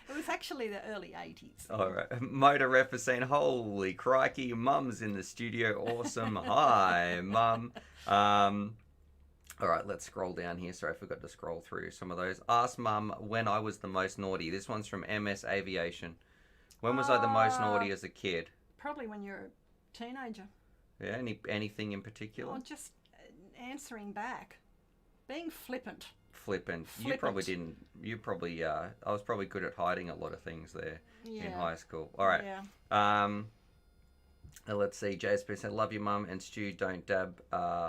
[SPEAKER 2] It was actually the early 80s.
[SPEAKER 1] All right. Motor Ref is saying, holy crikey, Mum's in the studio. Awesome. Hi, Mum. All right, let's scroll down here. Sorry, I forgot to scroll through some of those. Ask Mum when I was the most naughty. This one's from MS Aviation. When was I the most naughty as a kid?
[SPEAKER 2] Probably when you're a teenager.
[SPEAKER 1] Yeah, anything in particular?
[SPEAKER 2] Or just answering back. Being flippant.
[SPEAKER 1] Flippant. You probably didn't. I was probably good at hiding a lot of things there in high school. All right.
[SPEAKER 2] Yeah.
[SPEAKER 1] Let's see. JSP said, love you, Mum. And Stu, don't dab,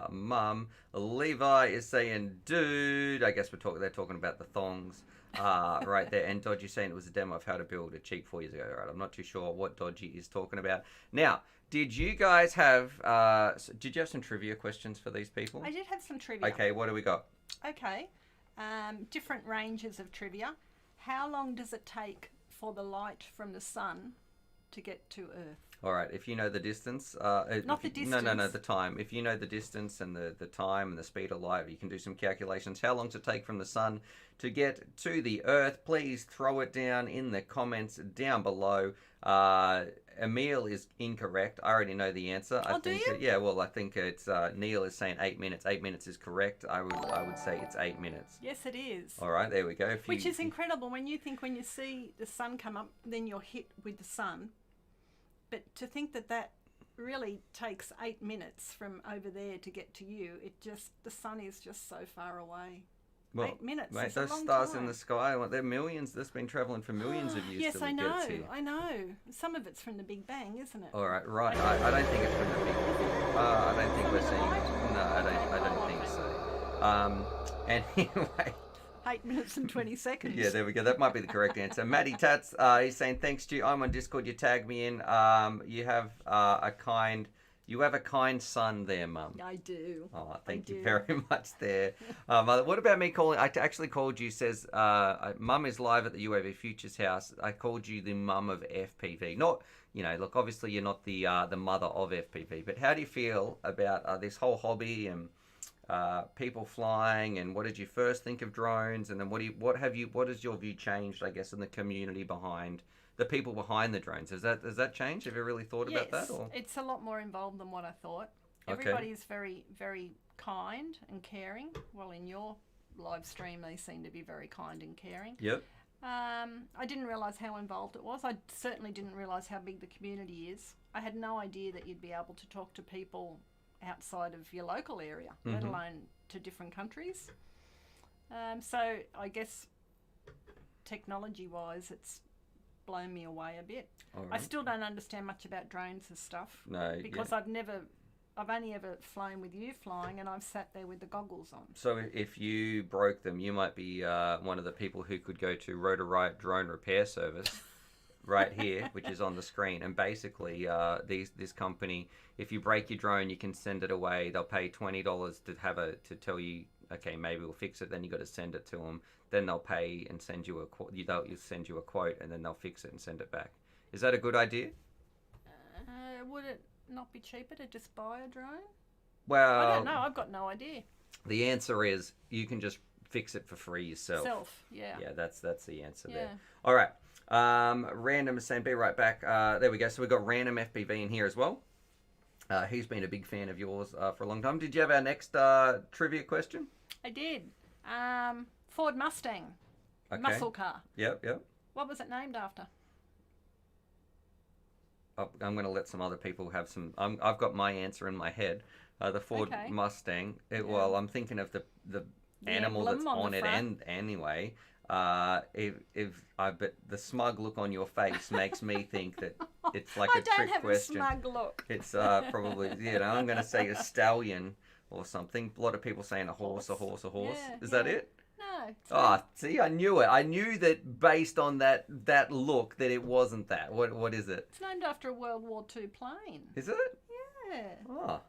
[SPEAKER 1] Mum. Levi is saying, dude. I guess they're talking about the thongs right there. And Dodgy saying it was a demo of how to build a cheap 4 years ago. All right. I'm not too sure what Dodgy is talking about. Now, did you guys have some trivia questions for these people?
[SPEAKER 2] I did have some trivia.
[SPEAKER 1] Okay. What do we got?
[SPEAKER 2] Okay. Different ranges of trivia. How long does it take for the light from the sun to get to Earth?
[SPEAKER 1] All right, if you know the distance...
[SPEAKER 2] Not the distance.
[SPEAKER 1] No, the time. If you know the distance and the time and the speed of light, you can do some calculations. How long does it take from the sun to get to the Earth? Please throw it down in the comments down below. Emil is incorrect. I already know the answer. I think
[SPEAKER 2] do you?
[SPEAKER 1] Yeah, well, I think it's... Neil is saying 8 minutes. 8 minutes is correct. I would say it's 8 minutes.
[SPEAKER 2] Yes, it is.
[SPEAKER 1] All right, there we go.
[SPEAKER 2] Which is incredible. When you see the sun come up, then you're hit with the sun. But to think that really takes 8 minutes from over there to get to you, the sun is just so far away.
[SPEAKER 1] Well,
[SPEAKER 2] 8 minutes.
[SPEAKER 1] Mate,
[SPEAKER 2] is
[SPEAKER 1] those
[SPEAKER 2] a long
[SPEAKER 1] stars
[SPEAKER 2] time.
[SPEAKER 1] in the sky, they're millions. That's been travelling for millions of years.
[SPEAKER 2] Yes,
[SPEAKER 1] till
[SPEAKER 2] I
[SPEAKER 1] it
[SPEAKER 2] know.
[SPEAKER 1] gets here.
[SPEAKER 2] I know. Some of it's from the Big Bang, isn't it?
[SPEAKER 1] All right. I don't think it's from the Big Bang. I don't think we're seeing. No, I don't think so. Anyway.
[SPEAKER 2] 8 minutes and 20 seconds.
[SPEAKER 1] Yeah, there we go. That might be the correct answer. Matty Tats, he's saying, thanks, Stu. I'm on Discord. You tagged me in. You have a kind You have a kind son there, Mum.
[SPEAKER 2] I do.
[SPEAKER 1] Oh, thank you
[SPEAKER 2] do.
[SPEAKER 1] very much there. Mother, what about me calling? I actually called you, says, Mum is live at the Uavfutures house. I called you the mum of FPV. Not, look, obviously you're not the mother of FPV, but how do you feel about this whole hobby and people flying, and what did you first think of drones, and then what has your view changed, I guess, in the community behind the people behind the drones? Has that changed? Have you really thought about that? Or?
[SPEAKER 2] It's a lot more involved than what I thought.
[SPEAKER 1] Okay.
[SPEAKER 2] Everybody is very, very kind and caring. Well, in your live stream, they seem to be very kind and caring.
[SPEAKER 1] Yep.
[SPEAKER 2] I didn't realise how involved it was. I certainly didn't realise how big the community is. I had no idea that you'd be able to talk to people outside of your local area, let alone to different countries. So I guess technology-wise, it's blown me away a bit.
[SPEAKER 1] Right.
[SPEAKER 2] I still don't understand much about drones and stuff.
[SPEAKER 1] No,
[SPEAKER 2] because I've only ever flown with you flying, and I've sat there with the goggles on.
[SPEAKER 1] So if you broke them, you might be one of the people who could go to Rotor Riot Drone Repair Service right here, which is on the screen. And basically, this company, if you break your drone, you can send it away. They'll pay $20 to tell you, okay, maybe we'll fix it. Then you got to send it to them. Then they'll pay and send you a quote. They'll send you a quote, and then they'll fix it and send it back. Is that a good idea?
[SPEAKER 2] Would it not be cheaper to just buy a drone?
[SPEAKER 1] Well,
[SPEAKER 2] I don't know. I've got no idea.
[SPEAKER 1] The answer is you can just fix it for free yourself.
[SPEAKER 2] Yeah.
[SPEAKER 1] Yeah, that's the answer there. All right. Random saying, be right back. There we go. So we've got Random FPV in here as well. He's been a big fan of yours for a long time. Did you have our next trivia question?
[SPEAKER 2] I did. Ford Mustang.
[SPEAKER 1] Okay.
[SPEAKER 2] Muscle car.
[SPEAKER 1] Yep.
[SPEAKER 2] What was it named after?
[SPEAKER 1] I'm going to let some other people have some. I've got my answer in my head. The Ford Mustang. Well, I'm thinking of the animal that's on it, and anyway. But the smug look on your face makes me think that it's like a trick question.
[SPEAKER 2] I don't have a smug look.
[SPEAKER 1] It's probably, I'm going to say a stallion or something. A lot of people saying a horse. Yeah, Is that it?
[SPEAKER 2] No.
[SPEAKER 1] See, I knew it. I knew that based on that look that it wasn't that. What is it?
[SPEAKER 2] It's named after a World War II plane.
[SPEAKER 1] Is it?
[SPEAKER 2] Yeah.
[SPEAKER 1] Oh,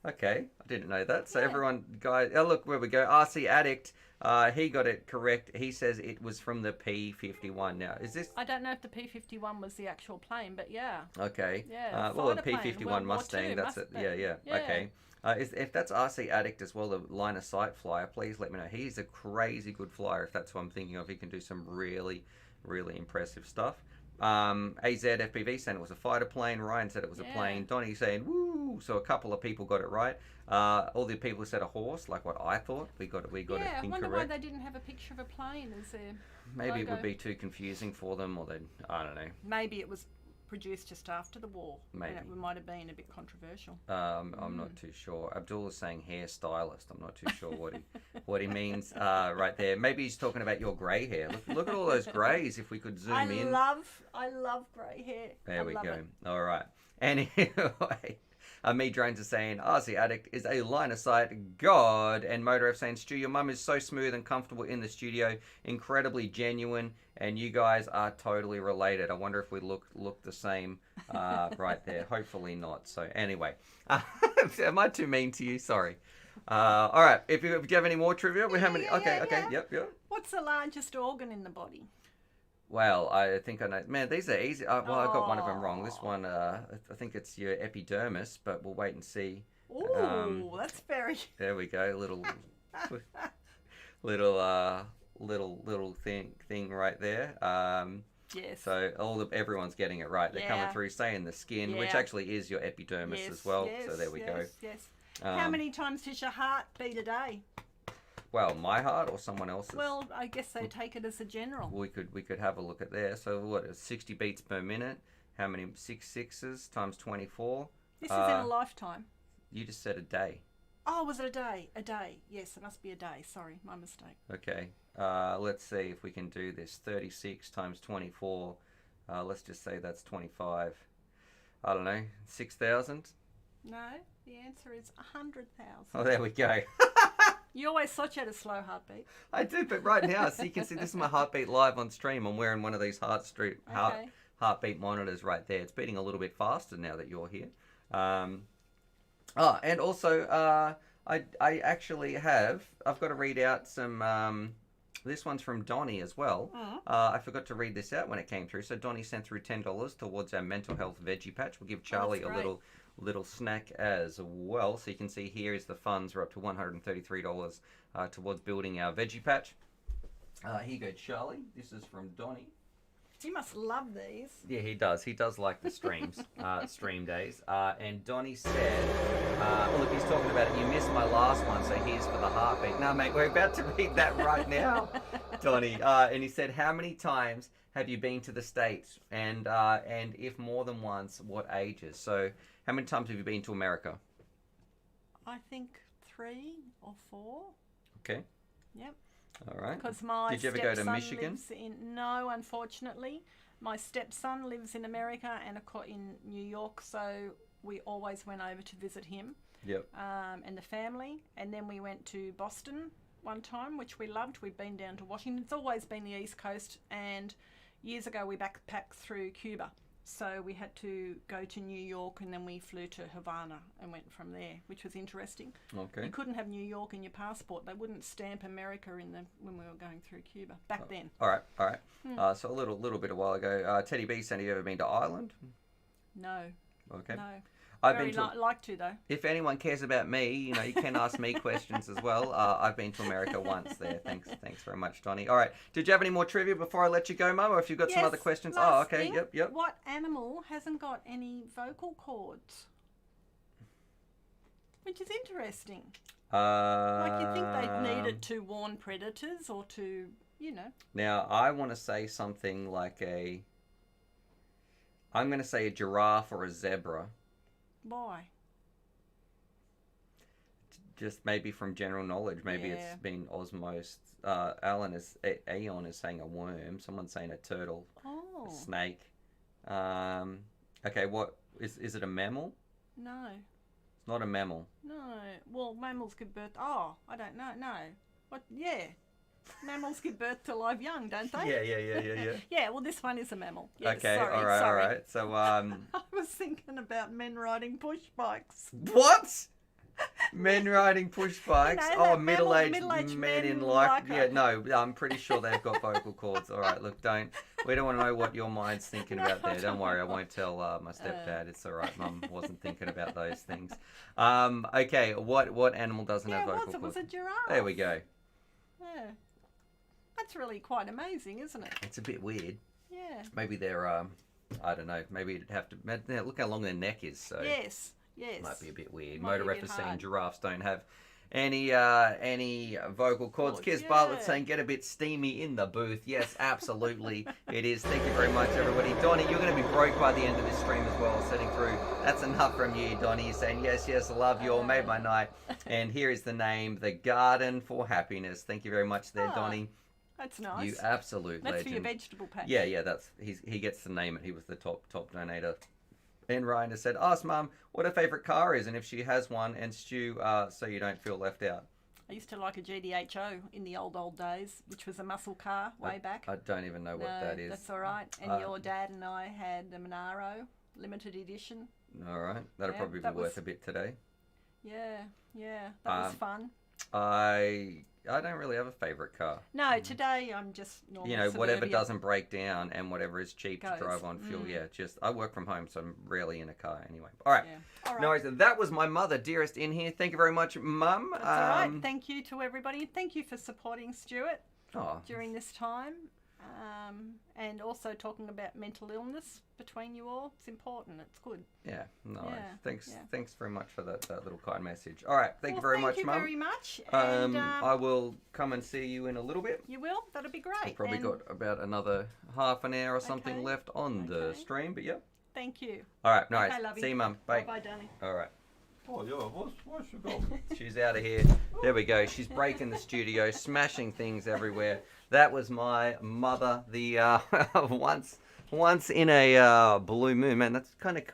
[SPEAKER 1] okay. I didn't know that. So everyone, guys, look where we go. RC Addict, he got it correct. He says it was from the P-51. Now, is this?
[SPEAKER 2] I don't know if the P-51 was the actual plane, but yeah.
[SPEAKER 1] Okay.
[SPEAKER 2] Yeah.
[SPEAKER 1] Well, the P-51 Mustang. That's it. Yeah. Okay. If that's RC Addict as well, the line of sight flyer, please let me know. He's a crazy good flyer. If that's what I'm thinking of, he can do some really, really impressive stuff. AZ FPV saying it was a fighter plane. Ryan said it was a plane. Donnie saying woo. So a couple of people got it right. All the people said a horse, like what I thought. We got it incorrect.
[SPEAKER 2] I wonder why they didn't have a picture of a plane as their
[SPEAKER 1] Maybe
[SPEAKER 2] logo.
[SPEAKER 1] It would be too confusing for them, or I don't know.
[SPEAKER 2] Maybe it was produced just after the war.
[SPEAKER 1] Maybe.
[SPEAKER 2] And it might have been a bit controversial.
[SPEAKER 1] I'm not too sure. Abdul is saying hairstylist. I'm not too sure what he means right there. Maybe he's talking about your grey hair. Look at all those greys. If we could zoom in.
[SPEAKER 2] I love grey hair.
[SPEAKER 1] There we go. All right. Anyway. Me Drones are saying RC Addict is a line of sight god, and Motor F saying Stu, your mum is so smooth and comfortable in the studio, incredibly genuine, and you guys are totally related. I wonder if we look the same right there. Hopefully not. So anyway, am I too mean to you? Sorry. All right. Do you have any more trivia? How many? Okay. Yep.
[SPEAKER 2] What's the largest organ in the body?
[SPEAKER 1] Well, I think I know. Man, these are easy. I got one of them wrong. This one, I think it's your epidermis, but we'll wait and see.
[SPEAKER 2] Ooh, that's very.
[SPEAKER 1] There we go. Little thing right there.
[SPEAKER 2] Yes.
[SPEAKER 1] So everyone's getting it right. They're coming through saying the skin, which actually is your epidermis as well. So there we go.
[SPEAKER 2] Yes. How many times does your heart beat a day?
[SPEAKER 1] Well, my heart or someone else's?
[SPEAKER 2] Well, I guess they take it as a general.
[SPEAKER 1] We could have a look at there. So what? 60 beats per minute. How many? 6 6s times 24.
[SPEAKER 2] This is in a lifetime.
[SPEAKER 1] You just said a day.
[SPEAKER 2] Oh, was it a day? A day. Yes, it must be a day. Sorry, my mistake.
[SPEAKER 1] Okay. Let's see if we can do this. 36 times 24. Let's just say that's 25. I don't know. 6,000?
[SPEAKER 2] No, the answer is 100,000.
[SPEAKER 1] Oh, there we go.
[SPEAKER 2] You always thought you had a slow heartbeat.
[SPEAKER 1] I do, but right now, so you can see this is my heartbeat live on stream. I'm wearing one of these heartbeat monitors right there. It's beating a little bit faster now that you're here. Oh, and also, I actually I've got to read out some. This one's from Donnie as well. I forgot to read this out when it came through. So Donnie sent through $10 towards our mental health veggie patch. We'll give Charlie a little snack as well. So you can see here is the funds. We're up to $133 towards building our veggie patch. Here you go, Charlie. This is from Donnie.
[SPEAKER 2] You must love these.
[SPEAKER 1] Yeah, he does. He does like the streams, stream days. And Donnie said, oh, look, he's talking about it. You missed my last one, so here's for the heartbeat. No, mate, we're about to read that right now, Donnie. And he said, how many times have you been to the States? And if more than once, what ages? So how many times have you been to America?
[SPEAKER 2] I think 3 or 4.
[SPEAKER 1] Okay.
[SPEAKER 2] Yep.
[SPEAKER 1] All right.
[SPEAKER 2] Because my
[SPEAKER 1] Did you ever go to Michigan?
[SPEAKER 2] No, unfortunately. My stepson lives in America and in New York, so we always went over to visit him.
[SPEAKER 1] Yep.
[SPEAKER 2] And the family. And then we went to Boston one time, which we loved. We've been down to Washington. It's always been the East Coast. And years ago, we backpacked through Cuba. So we had to go to New York, and then we flew to Havana and went from there, which was interesting.
[SPEAKER 1] Okay.
[SPEAKER 2] You couldn't have New York in your passport. They wouldn't stamp America when we were going through Cuba back then.
[SPEAKER 1] All right. So a little bit a while ago, Teddy B said, have you ever been to Ireland?
[SPEAKER 2] No.
[SPEAKER 1] Okay.
[SPEAKER 2] No.
[SPEAKER 1] I've
[SPEAKER 2] Very
[SPEAKER 1] been to.
[SPEAKER 2] like to though.
[SPEAKER 1] If anyone cares about me, you can ask me questions as well. I've been to America once there. Thanks very much, Donnie. All right. Did you have any more trivia before I let you go, Mum? Or if you've got some other questions? Oh, okay.
[SPEAKER 2] Thing,
[SPEAKER 1] Yep.
[SPEAKER 2] What animal hasn't got any vocal cords? Which is interesting. Like you think they'd need it to warn predators or to,
[SPEAKER 1] Now, I want to say something like I'm going to say a giraffe or a zebra.
[SPEAKER 2] Why?
[SPEAKER 1] Just maybe from general knowledge. Maybe it's been osmosed. Aeon is saying a worm. Someone's saying a turtle.
[SPEAKER 2] Oh.
[SPEAKER 1] A snake. Okay, what is it a mammal?
[SPEAKER 2] No.
[SPEAKER 1] It's not a mammal.
[SPEAKER 2] No. Well, mammals give birth. Oh, I don't know. No. What? Yeah. Mammals give birth to live young, don't they?
[SPEAKER 1] Yeah.
[SPEAKER 2] Yeah, well, this one is a mammal. Yes,
[SPEAKER 1] Okay,
[SPEAKER 2] sorry.
[SPEAKER 1] all right. So,
[SPEAKER 2] I was thinking about men riding push bikes.
[SPEAKER 1] what? Men riding push bikes?
[SPEAKER 2] that
[SPEAKER 1] middle-aged men in like... Yeah, no, I'm pretty sure they've got vocal cords. All right, look, we don't want to know what your mind's thinking about there. Don't worry, I won't tell my stepdad. It's all right, Mum wasn't thinking about those things. Okay, what animal doesn't have vocal cords?
[SPEAKER 2] It was a giraffe.
[SPEAKER 1] There we go.
[SPEAKER 2] Yeah. That's really quite amazing, isn't it?
[SPEAKER 1] It's a bit weird.
[SPEAKER 2] Yeah.
[SPEAKER 1] Maybe they're, I don't know, maybe it'd have to... Look how long their neck is, so...
[SPEAKER 2] Yes.
[SPEAKER 1] Might be a bit weird. Motor ref is saying giraffes don't have any vocal cords. Kiz Bartlett's saying get a bit steamy in the booth. Yes, absolutely it is. Thank you very much, everybody. Donnie, you're going to be broke by the end of this stream as well, sitting through. That's enough from you, Donnie. You're saying yes, love you all, made my night. And here is the name, The Garden for Happiness. Thank you very much there, Donnie.
[SPEAKER 2] That's nice.
[SPEAKER 1] You absolute legend.
[SPEAKER 2] That's for your vegetable patch.
[SPEAKER 1] Yeah, he gets to name it. He was the top donator. And Ryan has said, ask Mum what her favourite car is and if she has one, and Stu, so you don't feel left out.
[SPEAKER 2] I used to like a GDHO in the old days, which was a muscle car way back.
[SPEAKER 1] I don't even know what that is.
[SPEAKER 2] That's all right. And your dad and I had a Monaro limited edition.
[SPEAKER 1] All right. That'll probably be worth a bit today.
[SPEAKER 2] Yeah. That was fun.
[SPEAKER 1] I don't really have a favourite car.
[SPEAKER 2] No, today I'm just normal
[SPEAKER 1] whatever doesn't break down and whatever is cheap to drive on fuel. Yeah, I work from home, so I'm rarely in a car anyway. All right.
[SPEAKER 2] Yeah. All right.
[SPEAKER 1] No worries. That was my mother, dearest, in here. Thank you very much, Mum.
[SPEAKER 2] That's all right. Thank you to everybody. Thank you for supporting Stuart during this time. And also talking about mental illness between you all. It's important. It's good.
[SPEAKER 1] Yeah, nice. Yeah. Thanks very much for that little kind message. All right, thank you very much, Mum.
[SPEAKER 2] Thank you very much.
[SPEAKER 1] And, I will come and see you in a little bit.
[SPEAKER 2] You will? That'll be great.
[SPEAKER 1] I've probably got about another half an hour or something left on the stream, but yeah.
[SPEAKER 2] Thank you.
[SPEAKER 1] All right, nice.
[SPEAKER 2] Okay,
[SPEAKER 1] see you, Mum. Bye.
[SPEAKER 2] Bye, darling.
[SPEAKER 1] All right.
[SPEAKER 3] Oh, yeah, what's she got?
[SPEAKER 1] She's out of here. There we go. She's breaking the studio, smashing things everywhere. That was my mother, the once in a blue moon. Man, that's kind of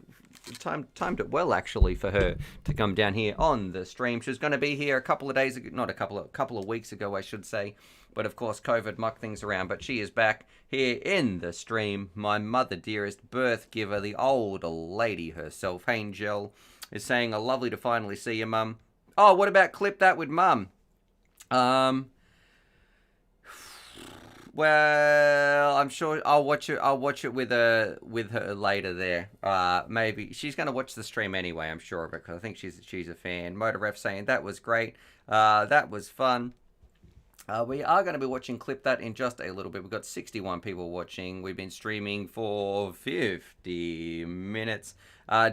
[SPEAKER 1] timed it well, actually, for her to come down here on the stream. She was going to be here a couple of days ago, not a couple of weeks ago, I should say. But, of course, COVID mucked things around. But she is back here in the stream. My mother, dearest, birth giver, the old lady herself, Angel. is saying, lovely to finally see you, Mum. Oh, what about clip that with Mum? Well, I'm sure I'll watch it. I'll watch it with her later there. Maybe she's gonna watch the stream anyway. I'm sure of it because I think she's a fan. Motorref saying that was great. That was fun. We are going to be watching Clip That in just a little bit. We've got 61 people watching. We've been streaming for 50 minutes.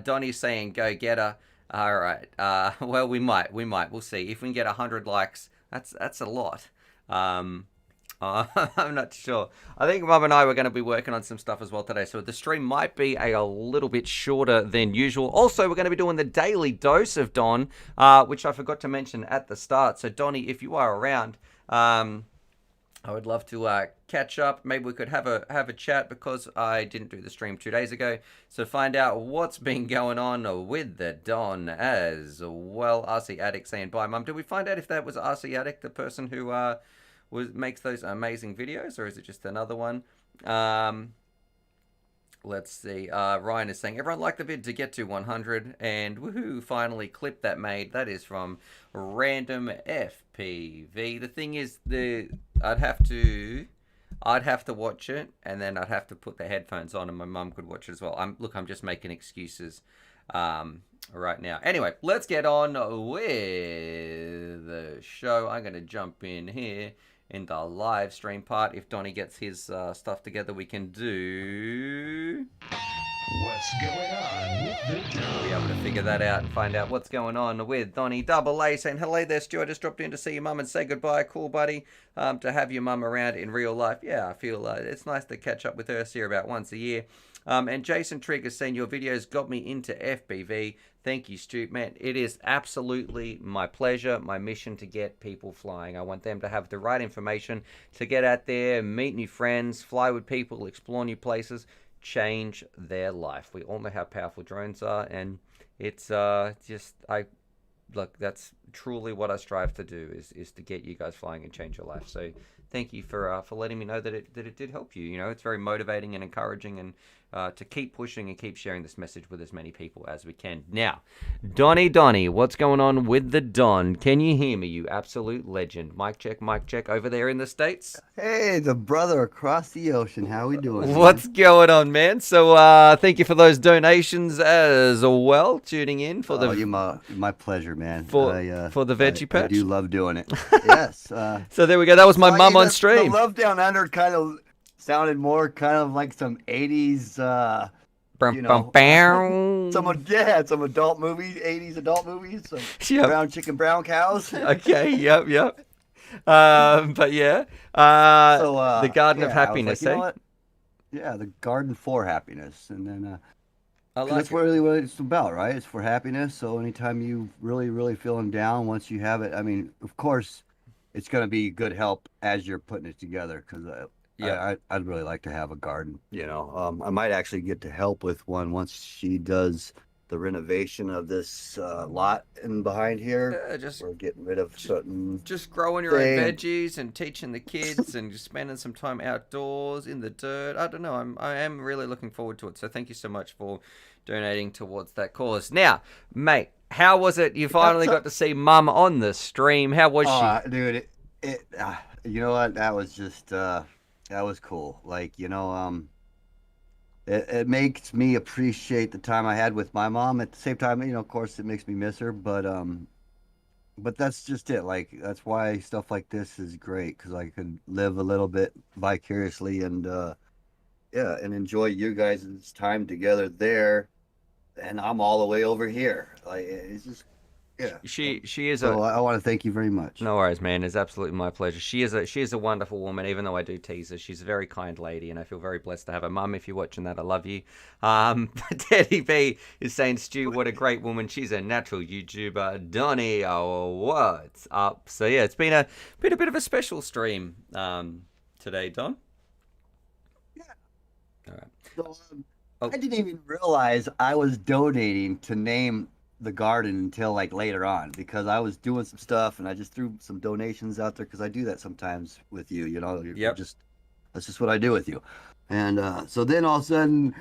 [SPEAKER 1] Donnie's saying, go get her. All right. Well, we might. We'll see. If we can get 100 likes, that's a lot. I'm not sure. I think Mum and I were going to be working on some stuff as well today, so the stream might be a little bit shorter than usual. Also, we're going to be doing the daily dose of Don, which I forgot to mention at the start. So, Donnie, if you are around, I would love to catch up. Maybe we could have a chat because I didn't do the stream 2 days ago. So find out what's been going on with the Don as well. RC Addict saying bye, Mum. Did we find out if that was RC Addict, the person who makes those amazing videos, or is it just another one? Let's see. Ryan is saying, everyone liked the vid to get to 100, and woohoo, finally Clip That made. That is from Random FPV. The thing is, I'd have to watch it, and then I'd have to put the headphones on, and my mum could watch it as well. I'm just making excuses right now. Anyway, let's get on with the show. I'm going to jump in here in the live stream part. If Donnie gets his stuff together, we can do...
[SPEAKER 4] What's going on with the Don?
[SPEAKER 1] We'll be able to figure that out and find out what's going on with Donnie. Double A saying, hello there, Stu. I just dropped in to see your mum and say goodbye. Cool, buddy. To have your mum around in real life. Yeah, I feel it's nice to catch up with her. See her about once a year. And Jason Trigger saying, your videos got me into FPV. Thank you, Stu. Man, it is absolutely my pleasure, my mission to get people flying. I want them to have the right information to get out there, meet new friends, fly with people, explore new places, change their life. We all know how powerful drones are, and it's look, that's truly what I strive to do is to get you guys flying and change your life. So thank you for letting me know that it did help you. You know, it's very motivating and encouraging, and to keep pushing and keep sharing this message with as many people as we can. Now, Donnie, what's going on with the Don? Can you hear me, you absolute legend? Mic check over there in the States.
[SPEAKER 5] Hey, the brother across the ocean. How we doing?
[SPEAKER 1] What's going on, man? So thank you for those donations as well, tuning in for
[SPEAKER 5] my pleasure, man.
[SPEAKER 1] For the veggie patch.
[SPEAKER 5] I do love doing it. Yes.
[SPEAKER 1] So there we go. That was my mum on stream.
[SPEAKER 5] The Love Down Under kind of sounded more kind of like some 80s, some adult movies, 80s adult movies, some brown chicken, brown cows.
[SPEAKER 1] Okay, yep. But yeah, the Garden of Happiness,
[SPEAKER 5] like, you know what? Yeah, the Garden for Happiness, and then that's really what it's about, right? It's for happiness. So anytime you really feeling down, once you have it, I mean, of course, it's going to be good help as you're putting it together, because I'd really like to have a garden. You know, I might actually get to help with one once she does the renovation of this lot in behind here. We're getting rid of certain...
[SPEAKER 1] Just growing your own veggies and teaching the kids and just spending some time outdoors in the dirt. I don't know. I am really looking forward to it. So thank you so much for donating towards that cause. Now, mate, how was it? You finally got to see Mum on the stream. How was she?
[SPEAKER 5] Dude, you know what? That was just... that was cool. Like, you know, it makes me appreciate the time I had with my mom. At the same time, you know, of course, it makes me miss her. But that's just it. Like, that's why stuff like this is great, because I could live a little bit vicariously and and enjoy you guys' time together there, and I'm all the way over here. Like, it's just. Yeah.
[SPEAKER 1] She is
[SPEAKER 5] so I want to thank you very much.
[SPEAKER 1] No worries, man. It's absolutely my pleasure. She is a wonderful woman, even though I do tease her. She's a very kind lady, and I feel very blessed to have her. Mum, if you're watching that, I love you. Teddy B is saying, Stu, what a great woman. She's a natural YouTuber. Donnie, what's up? So yeah, it's been a bit of a special stream today, Don.
[SPEAKER 5] Yeah.
[SPEAKER 1] All right.
[SPEAKER 5] So, I didn't even realize I was donating to name the garden until like later on, because I was doing some stuff and I just threw some donations out there, because I do that sometimes with you, you know. That's just what I do with you. And so then all of a sudden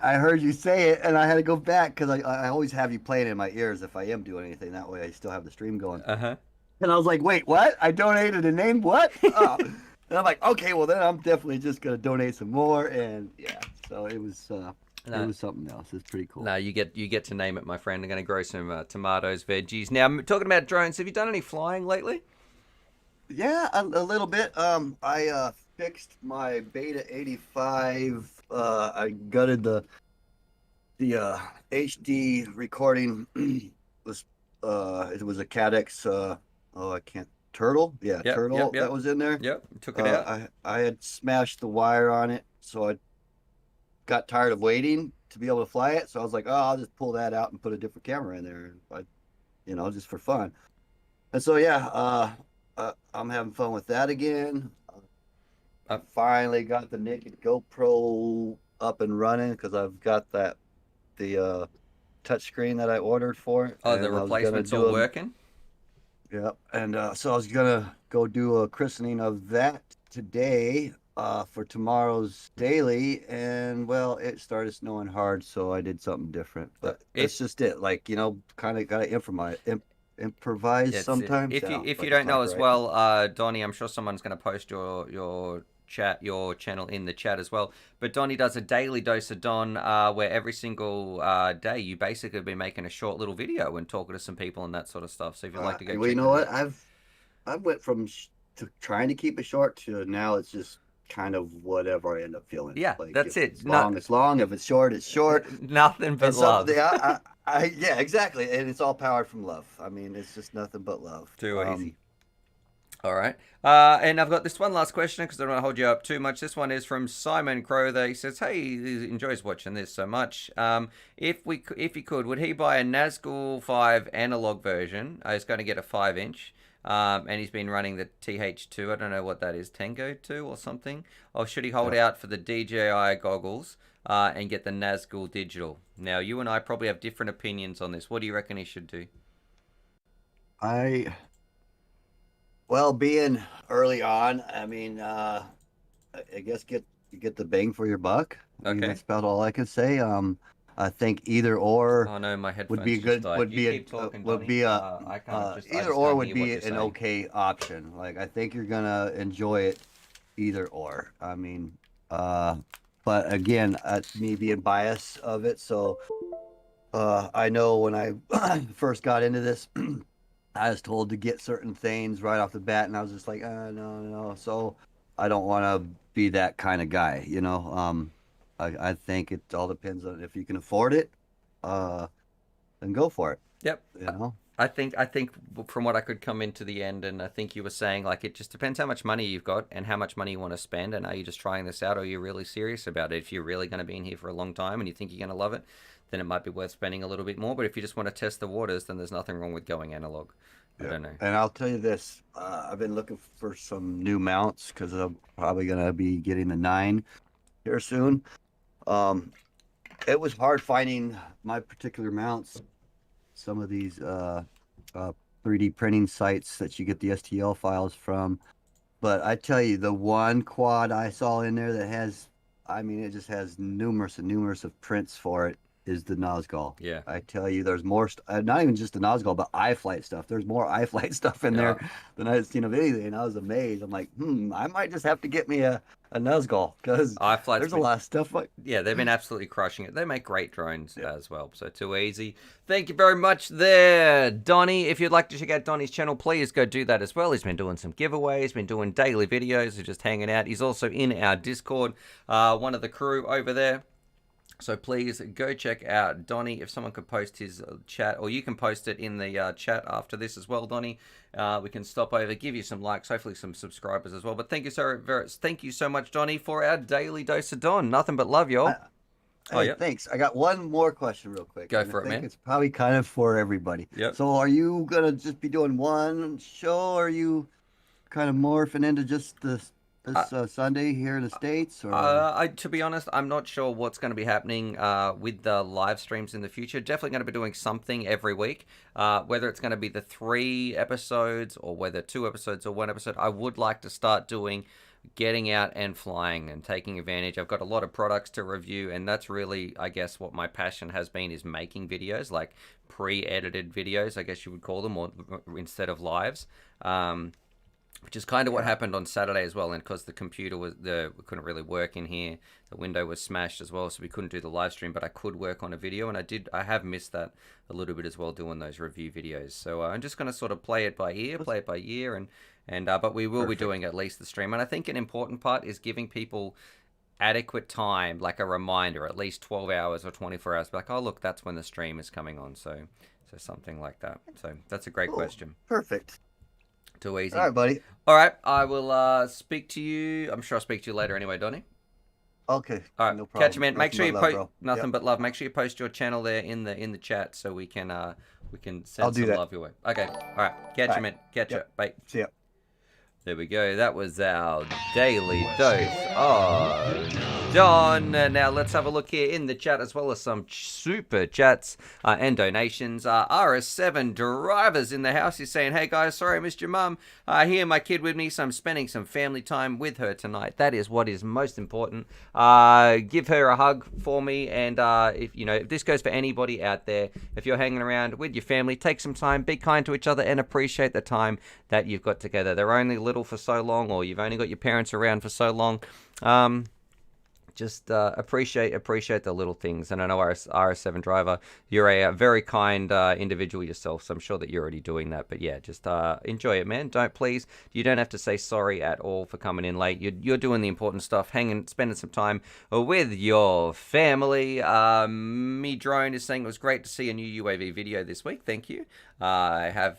[SPEAKER 5] I heard you say it, and I had to go back because I always have you playing in my ears if I am doing anything. That way, I still have the stream going.
[SPEAKER 1] Uh-huh.
[SPEAKER 5] And I was like, wait, what? I donated a name? What? Oh. And I'm like, okay, well then I'm definitely just gonna donate some more. And yeah, so it was something else. It's pretty cool.
[SPEAKER 1] No, you get to name it, my friend. I'm going to grow some tomatoes, veggies. Now, I'm talking about drones. Have you done any flying lately?
[SPEAKER 5] Yeah, a little bit. I fixed my Beta 85. I gutted the HD recording. was It was a Cadex. I can't. Turtle. Yeah,
[SPEAKER 1] Yep,
[SPEAKER 5] Turtle
[SPEAKER 1] yep.
[SPEAKER 5] that was in there.
[SPEAKER 1] Yep, took it out.
[SPEAKER 5] I had smashed the wire on it, so I got tired of waiting to be able to fly it. So I was like, oh, I'll just pull that out and put a different camera in there, just for fun. And so yeah, I'm having fun with that again. I finally got the naked GoPro up and running because I've got the touchscreen that I ordered for it.
[SPEAKER 1] Oh, the replacement's all working?
[SPEAKER 5] Yep. And so I was gonna go do a christening of that today for tomorrow's daily, and well, it started snowing hard, so I did something different. But it's just it. Like, kind of gotta improvise sometimes.
[SPEAKER 1] If you don't know as well, Donnie, I'm sure someone's gonna post your channel in the chat as well. But Donnie does a daily dose of Don, where every single day you basically be making a short little video and talking to some people and that sort of stuff. So if you'd like to go,
[SPEAKER 5] well, you know what, I went from to trying to keep it short to now it's just kind of whatever I end up feeling.
[SPEAKER 1] Yeah,
[SPEAKER 5] like,
[SPEAKER 1] that's it.
[SPEAKER 5] It's long, it's long. If it's short, it's short.
[SPEAKER 1] Nothing but love.
[SPEAKER 5] Yeah, exactly. And it's all powered from love. I mean, it's just nothing but love.
[SPEAKER 1] Too easy. All right. And I've got this one last question because I don't want to hold you up too much. This one is from Simon Crowther. He says, hey, he enjoys watching this so much. If he could, would he buy a Nazgul 5 analog version? He's going to get a 5-inch. And he's been running the TH2. I don't know what that is, Tango 2 or something. Or should he hold out for the DJI goggles and get the Nazgul digital? Now, you and I probably have different opinions on this. What do you reckon he should do?
[SPEAKER 5] Well, being early on, I mean, I guess get the bang for your buck. I mean, that's about all I can say. I think either or would be good. Either or would be an okay option. Like, I think you're gonna enjoy it either or. I mean, but again, me being biased of it, so I know when I first got into this. I was told to get certain things right off the bat, and I was just like, no. So I don't want to be that kind of guy, I think it all depends on if you can afford it, then go for it.
[SPEAKER 1] Yep. I think from what I could come into the end, and I think you were saying, like, it just depends how much money you've got and how much money you want to spend, and are you just trying this out, or are you really serious about it? If you're really going to be in here for a long time and you think you're going to love it, then it might be worth spending a little bit more. But if you just want to test the waters, then there's nothing wrong with going analog. I don't know. And
[SPEAKER 5] I'll tell you this, I've been looking for some new mounts because I'm probably going to be getting the 9 here soon. It was hard finding my particular mounts. Some of these 3D printing sites that you get the STL files from. But I tell you, the one quad I saw in there that has, it just has numerous of prints for it, is the Nazgul.
[SPEAKER 1] Yeah.
[SPEAKER 5] I tell you, there's more, not even just the Nazgul, but iFlight stuff. There's more iFlight stuff in there than I've seen of anything. And I was amazed. I'm like, I might just have to get me a Nazgul because there's a lot of stuff.
[SPEAKER 1] Yeah, they've been absolutely crushing it. They make great drones as well. So too easy. Thank you very much there, Donnie. If you'd like to check out Donnie's channel, please go do that as well. He's been doing some giveaways, been doing daily videos, he's just hanging out. He's also in our Discord, one of the crew over there. So please go check out Donnie. If someone could post his chat, or you can post it in the chat after this as well, Donnie. We can stop over, give you some likes, hopefully some subscribers as well. But thank you so much, Donnie, for our daily dose of Don. Nothing but love, y'all.
[SPEAKER 5] Thanks. I got one more question real quick.
[SPEAKER 1] Go for it, man.
[SPEAKER 5] It's probably kind of for everybody.
[SPEAKER 1] Yep.
[SPEAKER 5] So are you going to just be doing one show? Or are you kind of morphing into just this Sunday here in the States? Or?
[SPEAKER 1] To be honest, I'm not sure what's going to be happening with the live streams in the future. Definitely going to be doing something every week. Whether it's going to be the 3 episodes or whether 2 episodes or 1 episode, I would like to start doing getting out and flying and taking advantage. I've got a lot of products to review, and that's really, I guess, what my passion has been, is making videos, like pre-edited videos, I guess you would call them, or instead of lives. Which is kind of what happened on Saturday as well, and because the computer we couldn't really work in here, the window was smashed as well, so we couldn't do the live stream, but I could work on a video, and I have missed that a little bit as well, doing those review videos. So I'm just going to sort of play it by year, but we will be doing at least the stream. And I think an important part is giving people adequate time, like a reminder, at least 12 hours or 24 hours, like, oh look, that's when the stream is coming on. So something like that. So that's a great question.
[SPEAKER 5] Perfect.
[SPEAKER 1] Too easy.
[SPEAKER 5] All right, buddy.
[SPEAKER 1] All right, I will speak to you. I'm sure I'll speak to you later anyway, Donnie.
[SPEAKER 5] Okay.
[SPEAKER 1] All right,
[SPEAKER 5] no problem.
[SPEAKER 1] catch you, man. Make sure you post nothing
[SPEAKER 5] Yep.
[SPEAKER 1] but love. Make sure you post your channel there in the chat so we can
[SPEAKER 5] I'll
[SPEAKER 1] send
[SPEAKER 5] do
[SPEAKER 1] some
[SPEAKER 5] that.
[SPEAKER 1] love your way. Okay. All right. Catch you, man. Catch you. Bye.
[SPEAKER 5] See ya.
[SPEAKER 1] There we go. That was our daily dose of Don. Now let's have a look here in the chat, as well as some super chats and donations. RS7 drivers in the house. He's saying, hey guys, sorry I missed your mum. Here, my kid with me, so I'm spending some family time with her tonight. That is what is most important. Give her a hug for me, and if this goes for anybody out there, if you're hanging around with your family, take some time, be kind to each other, and appreciate the time that you've got together. They're only little for so long, or you've only got your parents around for so long. Just appreciate the little things. And I know RS7 driver, you're a very kind individual yourself, so I'm sure that you're already doing that. But yeah, just enjoy it, man. You don't have to say sorry at all for coming in late. You're doing the important stuff, spending some time with your family. Me Drone is saying it was great to see a new UAV video this week. Thank you. I have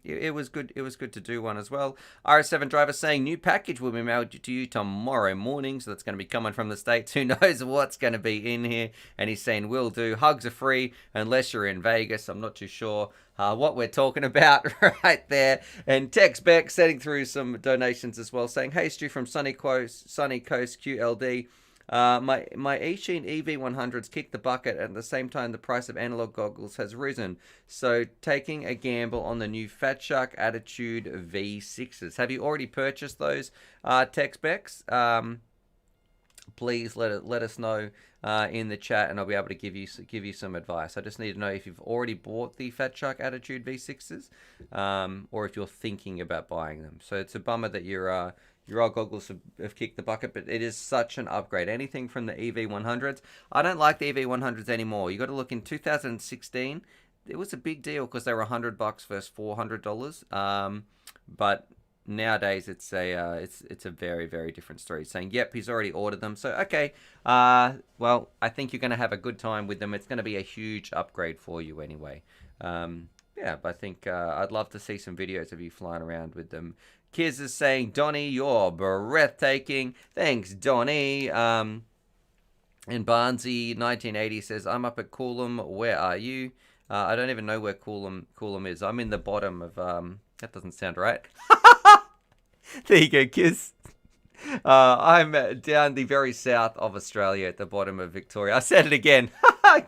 [SPEAKER 1] it was good to do one as well. RS7 driver saying new package will be mailed to you tomorrow morning, so that's going to be coming from the States. Who knows what's going to be in here? And he's saying will do. Hugs are free unless you're in Vegas. I'm not too sure what we're talking about right there. And Tex Beck setting through some donations as well, saying, hey Stu from Sunny Coast QLD. My Eachine EV100s kicked the bucket, and at the same time the price of analog goggles has risen. So taking a gamble on the new Fat Shark Attitude V6s. Have you already purchased those Tex Becks? Please let us know in the chat, and I'll be able to give you some advice. I just need to know if you've already bought the Fat Shark Attitude V6s, or if you're thinking about buying them. So it's a bummer that your old goggles have kicked the bucket, but it is such an upgrade. Anything from the EV100s. I don't like the EV100s anymore. You got to look, in 2016, it was a big deal because they were $100 versus $400. But nowadays it's a very, very different story. Saying, yep, he's already ordered them. So okay, well, I think you're going to have a good time with them. It's going to be a huge upgrade for you anyway. Yeah, but I think I'd love to see some videos of you flying around with them. Kiz is saying, Donnie, you're breathtaking. Thanks, Donnie. And Barnsey 1980 says, I'm up at Coolum. Where are you? I don't even know where Coolum is. I'm in the bottom of... that doesn't sound right. There you go, Kiz. I'm down the very south of Australia at the bottom of Victoria. I said it again.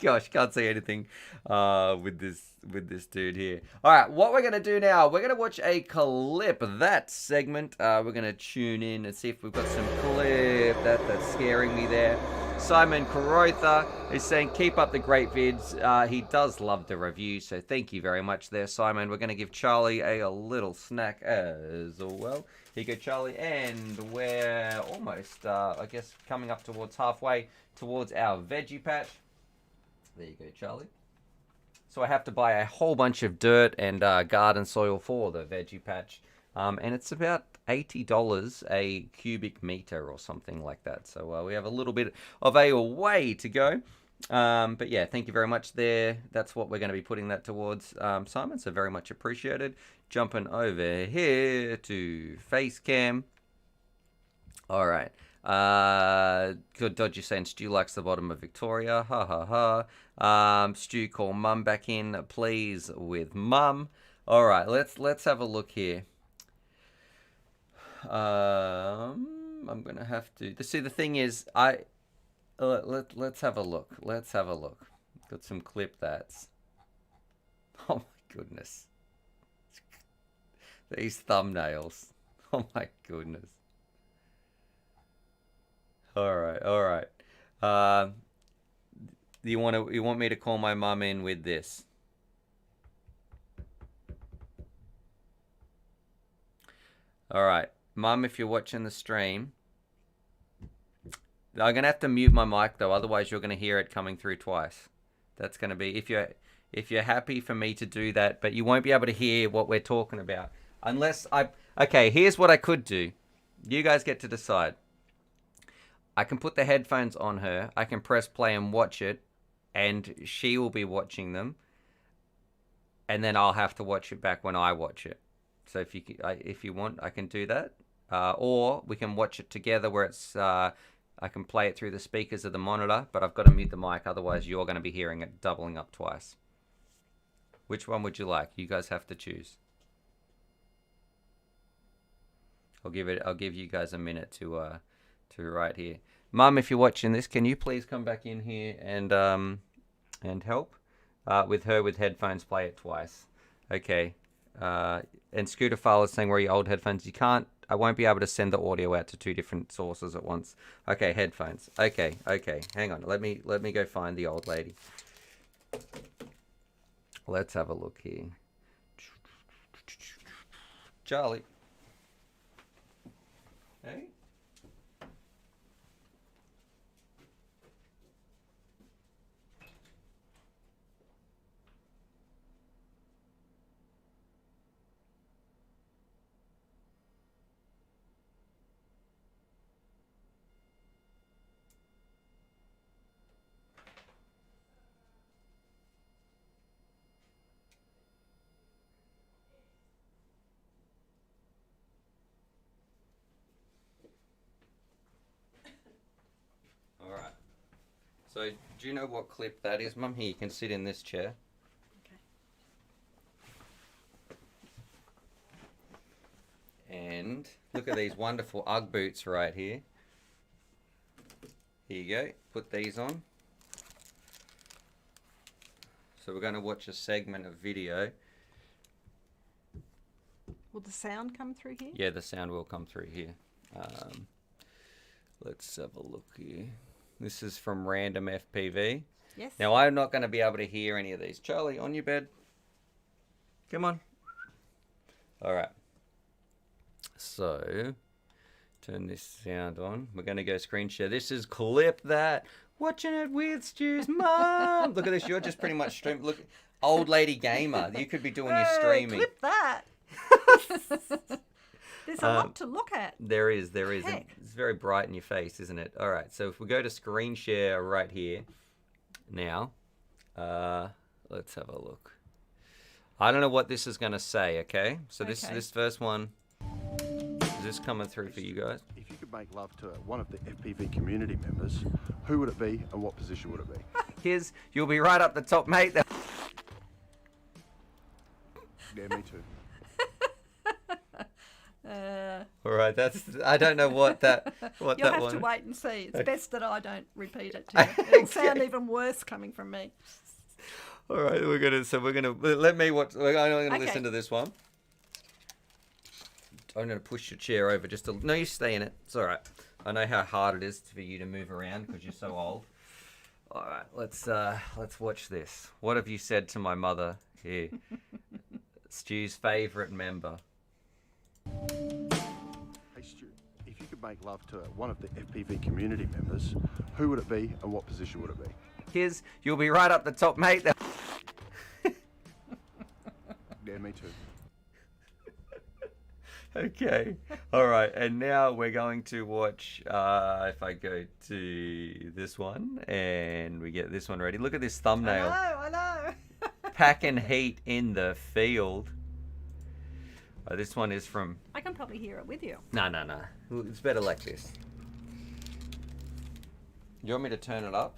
[SPEAKER 1] Gosh, can't see anything with this dude here. All right, what we're going to do now, we're going to watch a clip. That segment, we're going to tune in and see if we've got some clip. That's scaring me there. Simon Carotha is saying, keep up the great vids. He does love the review, so thank you very much there, Simon. We're going to give Charlie a little snack as well. Here you go, Charlie. And we're almost, I guess, coming up towards halfway towards our veggie patch. There you go, Charlie. So I have to buy a whole bunch of dirt and garden soil for the veggie patch. And it's about $80 a cubic meter or something like that. So we have a little bit of a way to go. But yeah, thank you very much there. That's what we're going to be putting that towards, Simon. So very much appreciated. Jumping over here to Facecam. All right. Good Dodgy saying Stu likes the bottom of Victoria. Ha ha ha. Stu, call Mum back in, please, with Mum. All right, let's have a look here. I'm gonna have to see. The thing is, let's have a look. Let's have a look. Got some clip that's. Oh my goodness. These thumbnails. Oh my goodness. All right, all right. Uh, you want me to call my mum in with this? All right, Mum, if you're watching the stream, I'm gonna have to mute my mic though, otherwise you're gonna hear it coming through twice. That's gonna be if you're happy for me to do that, but you won't be able to hear what we're talking about unless I. Okay, here's what I could do. You guys get to decide. I can put the headphones on her. I can press play and watch it, and she will be watching them, and then I'll have to watch it back when I watch it. So if you want, I can do that, or we can watch it together where it's I can play it through the speakers of the monitor, but I've got to mute the mic, otherwise you're going to be hearing it doubling up twice. Which one would you like? You guys have to choose. I'll give you guys a minute to write here. Mum, if you're watching this, can you please come back in here and help with her with headphones? Play it twice. Okay. And Scooter File is saying, where are your old headphones? You can't. I won't be able to send the audio out to two different sources at once. Okay, headphones. Okay. Hang on. Let me go find the old lady. Let's have a look here. Charlie. Hey. So, do you know what clip that is, Mum? Here, you can sit in this chair. Okay. And look at these wonderful Ugg boots right here. Here you go. Put these on. So we're going to watch a segment of video.
[SPEAKER 2] Will the sound come through here?
[SPEAKER 1] Yeah, the sound will come through here. Let's have a look here. This is from Random FPV.
[SPEAKER 2] Yes.
[SPEAKER 1] Now, I'm not going to be able to hear any of these. Charlie, on your bed. Come on. All right. So, turn this sound on. We're going to go screen share. This is Clip That. Watching it with Stu's mum. Look at this. You're just pretty much streaming. Look, old lady gamer. You could be doing your streaming.
[SPEAKER 2] Clip that. There's a lot to look at.
[SPEAKER 1] There is.
[SPEAKER 2] Heck.
[SPEAKER 1] It's very bright in your face, isn't it? All right. So if we go to screen share right here now, let's have a look. I don't know what this is going to say, okay? So this first one, is this coming through for you guys?
[SPEAKER 6] If you could make love to one of the FPV community members, who would it be and what position would it be?
[SPEAKER 1] Kids, you'll be right up the top, mate.
[SPEAKER 6] Yeah, me too.
[SPEAKER 1] All right, I don't know what that
[SPEAKER 2] You'll
[SPEAKER 1] that
[SPEAKER 2] have
[SPEAKER 1] one.
[SPEAKER 2] to wait and see. It's best that I don't repeat it to you. It'll sound even worse coming from me.
[SPEAKER 1] All right, we're gonna let me watch. I'm gonna
[SPEAKER 2] Okay.
[SPEAKER 1] listen to this one. I'm gonna push your chair over just no, you stay in it. It's all right. I know how hard it is for you to move around because you're so old. All right, let's watch this. What have you said to my mother here? Stu's favourite member.
[SPEAKER 6] Hey Stu, if you could make love to one of the FPV community members, who would it be and what position would it be?
[SPEAKER 1] Kids, you'll be right up the top, mate.
[SPEAKER 6] Yeah, me too.
[SPEAKER 1] Okay. All right. And now we're going to watch, if I go to this one and we get this one ready. Look at this thumbnail.
[SPEAKER 2] I know.
[SPEAKER 1] Packing heat in the field. This one is from...
[SPEAKER 2] I can probably hear it with you.
[SPEAKER 1] No. It's better like this. You want me to turn it up?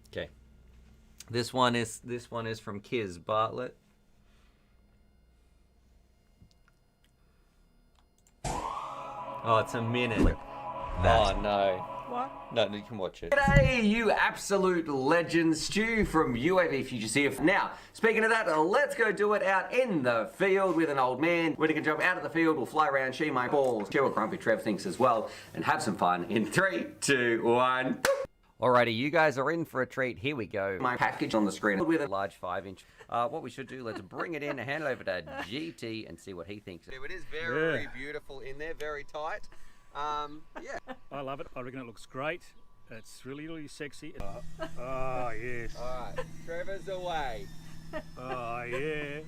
[SPEAKER 1] Okay. This one is from Kiz Bartlett. Oh, it's a minute. Oh no.
[SPEAKER 2] What?
[SPEAKER 1] No, you can watch it. G'day, you absolute legends. Stu from UAVFutures here. Now, speaking of that, let's go do it out in the field with an old man. When he can jump out of the field, we'll fly around, shee my balls, chew what Grumpy Trev thinks as well, and have some fun in 3, 2, 1. Alrighty, you guys are in for a treat. Here we go. My package on the screen with a large 5-inch. What we should do, let's bring it in, hand it over to GT and see what he thinks. It is very beautiful in there, very tight. Yeah.
[SPEAKER 7] I love it. I reckon it looks great. It's really, really sexy. Oh, yes.
[SPEAKER 1] Alright, Trevor's away.
[SPEAKER 7] Oh, yeah.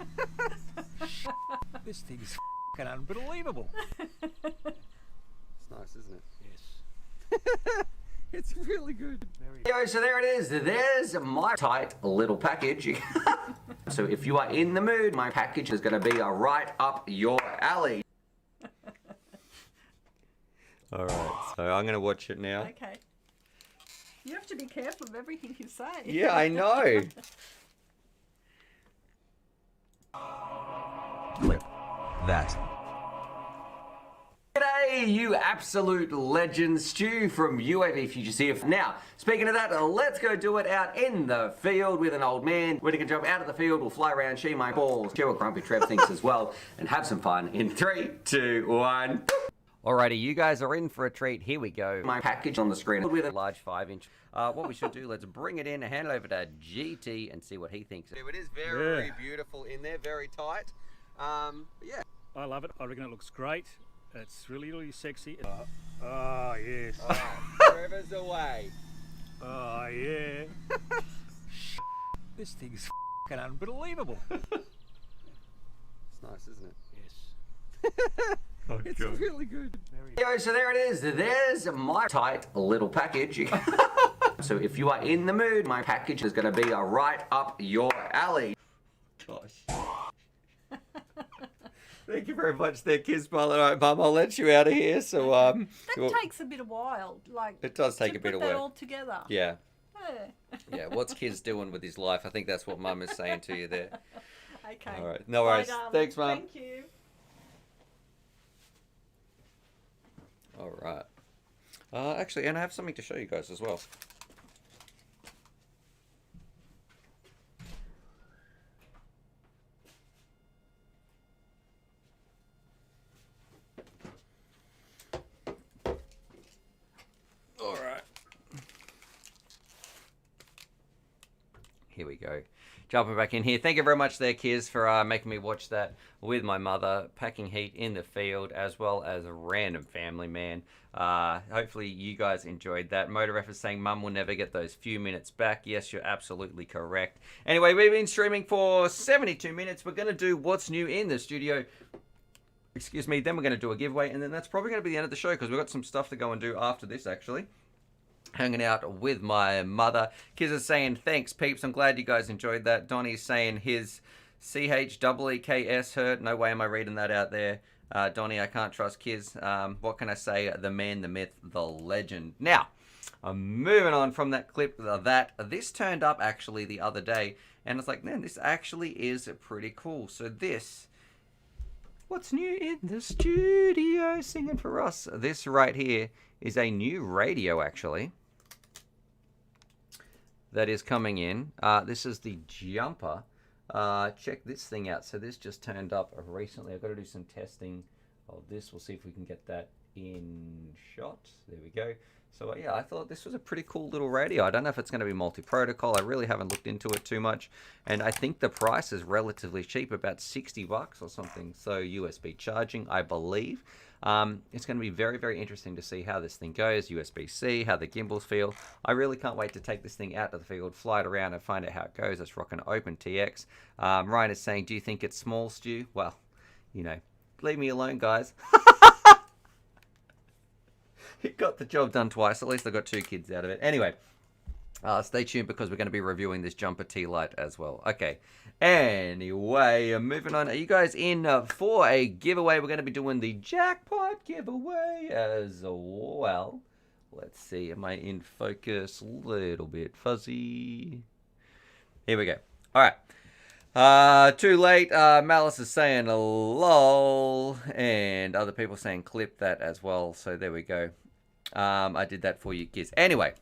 [SPEAKER 7] This thing's f***ing unbelievable.
[SPEAKER 1] It's nice, isn't it?
[SPEAKER 7] Yes.
[SPEAKER 1] It's really good. Yo, so there it is. There's my tight little package. So if you are in the mood, my package is going to be right up your alley. Alright, so I'm going to watch it now.
[SPEAKER 2] Okay. You have to be careful of everything you say.
[SPEAKER 1] Yeah, I know.
[SPEAKER 8] Clip that.
[SPEAKER 1] G'day, you absolute legends. Stu from UAVFutures here. Now, speaking of that, let's go do it out in the field with an old man. When he can jump out of the field, we'll fly around, shee my balls, chew what Grumpy Trev thinks as well, and have some fun in 3, 2, 1. Alrighty, you guys are in for a treat. Here we go. My package on the screen with a large 5-inch. What we should do, let's bring it in, hand it over to GT and see what he thinks. It is very beautiful in there, very tight. Yeah.
[SPEAKER 7] I love it. I reckon it looks great. It's really, really sexy. Oh, yes.
[SPEAKER 1] Alright, Trevor's away.
[SPEAKER 7] Oh, yeah. This thing's f***ing unbelievable.
[SPEAKER 1] It's nice, isn't it?
[SPEAKER 7] Yes.
[SPEAKER 1] It's really good. Yo, so there it is. There's my tight little package. So if you are in the mood, my package is going to be right up your alley. Gosh. Thank you very much there, kids. All right, Mum, I'll let you out of here. So
[SPEAKER 2] That takes a bit of while. Like
[SPEAKER 1] it does take
[SPEAKER 2] to
[SPEAKER 1] a bit of
[SPEAKER 2] put that
[SPEAKER 1] work.
[SPEAKER 2] all together.
[SPEAKER 1] Yeah.
[SPEAKER 2] Yeah.
[SPEAKER 1] Yeah. What's kids doing with his life? I think that's what Mum is saying to you there.
[SPEAKER 2] Okay.
[SPEAKER 1] All right. No worries.
[SPEAKER 2] Bye, darling.
[SPEAKER 1] Thanks, Mum.
[SPEAKER 2] Thank you.
[SPEAKER 1] All right. Actually, and I have something to show you guys as well. All right. Here we go. Jumping back in here. Thank you very much there, Kiz, for making me watch that with my mother, packing heat in the field, as well as a random family man. Hopefully you guys enjoyed that. Motorref is saying Mum will never get those few minutes back. Yes, you're absolutely correct. Anyway, we've been streaming for 72 minutes. We're going to do what's new in the studio. Excuse me. Then we're going to do a giveaway, and then that's probably going to be the end of the show because we've got some stuff to go and do after this, actually. Hanging out with my mother. Kiz is saying, thanks, peeps. I'm glad you guys enjoyed that. Donnie's saying his CHEEKS hurt. No way am I reading that out there. Donnie, I can't trust Kiz. What can I say? The man, the myth, the legend. Now, I'm moving on from that clip. This turned up actually the other day. And it's like, man, this actually is pretty cool. So this, what's new in the studio singing for us? This right here is a new radio, actually, that is coming in. This is the jumper. Check this thing out. So this just turned up recently. I've got to do some testing of this. We'll see if we can get that in shot. There we go. So yeah, I thought this was a pretty cool little radio. I don't know if it's going to be multi-protocol. I really haven't looked into it too much. And I think the price is relatively cheap, about $60 or something. So USB charging, I believe. It's going to be very, very interesting to see how this thing goes, USB-C, how the gimbals feel. I really can't wait to take this thing out to the field, fly it around and find out how it goes. It's rocking Open TX. Ryan is saying, do you think it's small, Stu? Well, you know, leave me alone, guys. It got the job done twice. At least I got 2 kids out of it. Anyway, stay tuned because we're going to be reviewing this jumper T-Light as well. Okay. Anyway, moving on. Are you guys in for a giveaway? We're going to be doing the Jackpot Giveaway as well. Let's see. Am I in focus? A little bit fuzzy. Here we go. All right. Too late. Malice is saying lol. And other people saying clip that as well. So there we go. I did that for you kids. Anyway,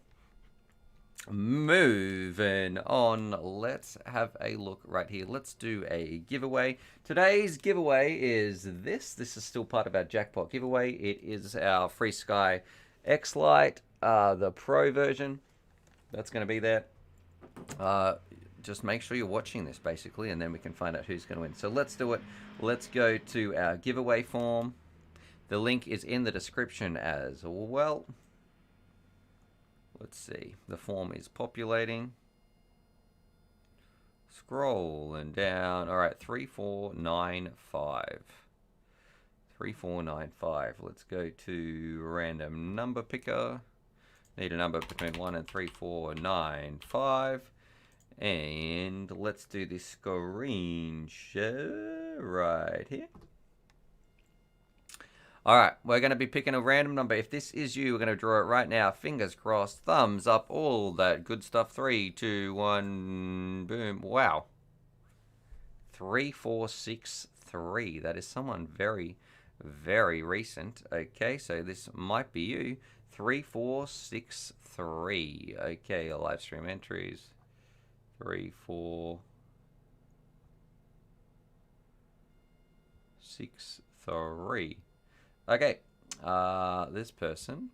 [SPEAKER 1] moving on. Let's have a look right here. Let's do a giveaway. Today's giveaway is this. This is still part of our Jackpot giveaway. It is our Free Sky X-Lite, the Pro version. That's going to be there. Just make sure you're watching this, basically, and then we can find out who's going to win. So let's do it. Let's go to our giveaway form. The link is in the description as well. Let's see. The form is populating. Scrolling down. All right, 3495. 3495. Let's go to random number picker. Need a number between 1 and 3495. And let's do this screen share right here. Alright, we're going to be picking a random number. If this is you, we're going to draw it right now. Fingers crossed, thumbs up, all that good stuff. 3, 2, 1, boom. Wow. 3463. That is someone very, very recent. Okay, so this might be you. 3463. Okay, live stream entries. 3, 4, 6, 3. Okay, this person,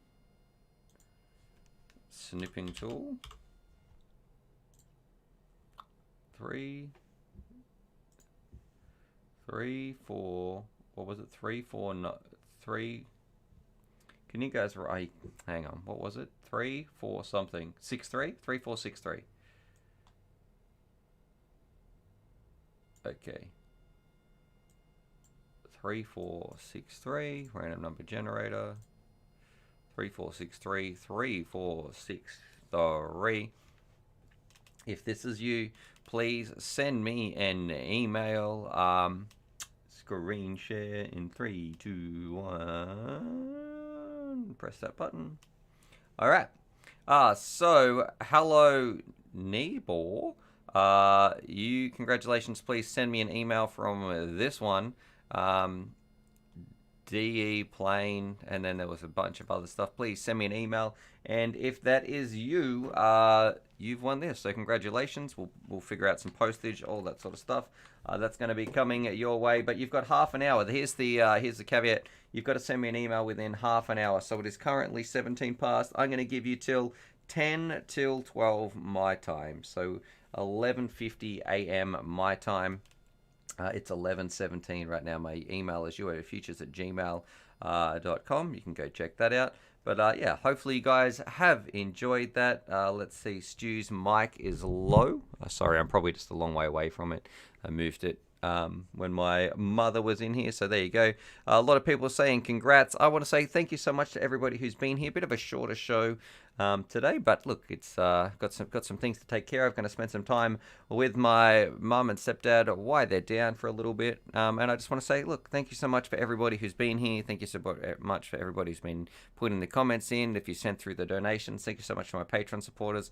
[SPEAKER 1] snipping tool, 3, 4, what was it, 3, 4, 3, can you guys write, hang on, what was it, 3, 4 something, 6, 3, 3, 4, 6, 3. Okay. 3463, random number generator. 3463, 3463. If this is you, please send me an email. Screen share in 3, 2, 1. Press that button. All right. So hello, Nebor. You, congratulations. Please send me an email from this one. DE plane, and then there was a bunch of other stuff. Please send me an email, and if that is you, you've won this. So congratulations. We'll figure out some postage, all that sort of stuff. That's going to be coming your way, but you've got half an hour. Here's the caveat. You've got to send me an email within half an hour. So it is currently 17 past. I'm going to give you till 10 till 12 my time. So 11:50 a.m. my time. It's 11:17 right now. My email is uavfutures@gmail.com. You can go check that out. But yeah, hopefully you guys have enjoyed that. Let's see, Stu's mic is low. Sorry, I'm probably just a long way away from it. I moved it when my mother was in here. So there you go. A lot of people saying congrats. I want to say thank you so much to everybody who's been here. Bit of a shorter show today, but look, it's got some things to take care of. Going to spend some time with my mum and stepdad while they're down for a little bit. And I just want to say, look, thank you so much for everybody who's been here. Thank you so much for everybody who's been putting the comments in. If you sent through the donations, thank you so much for my Patreon supporters.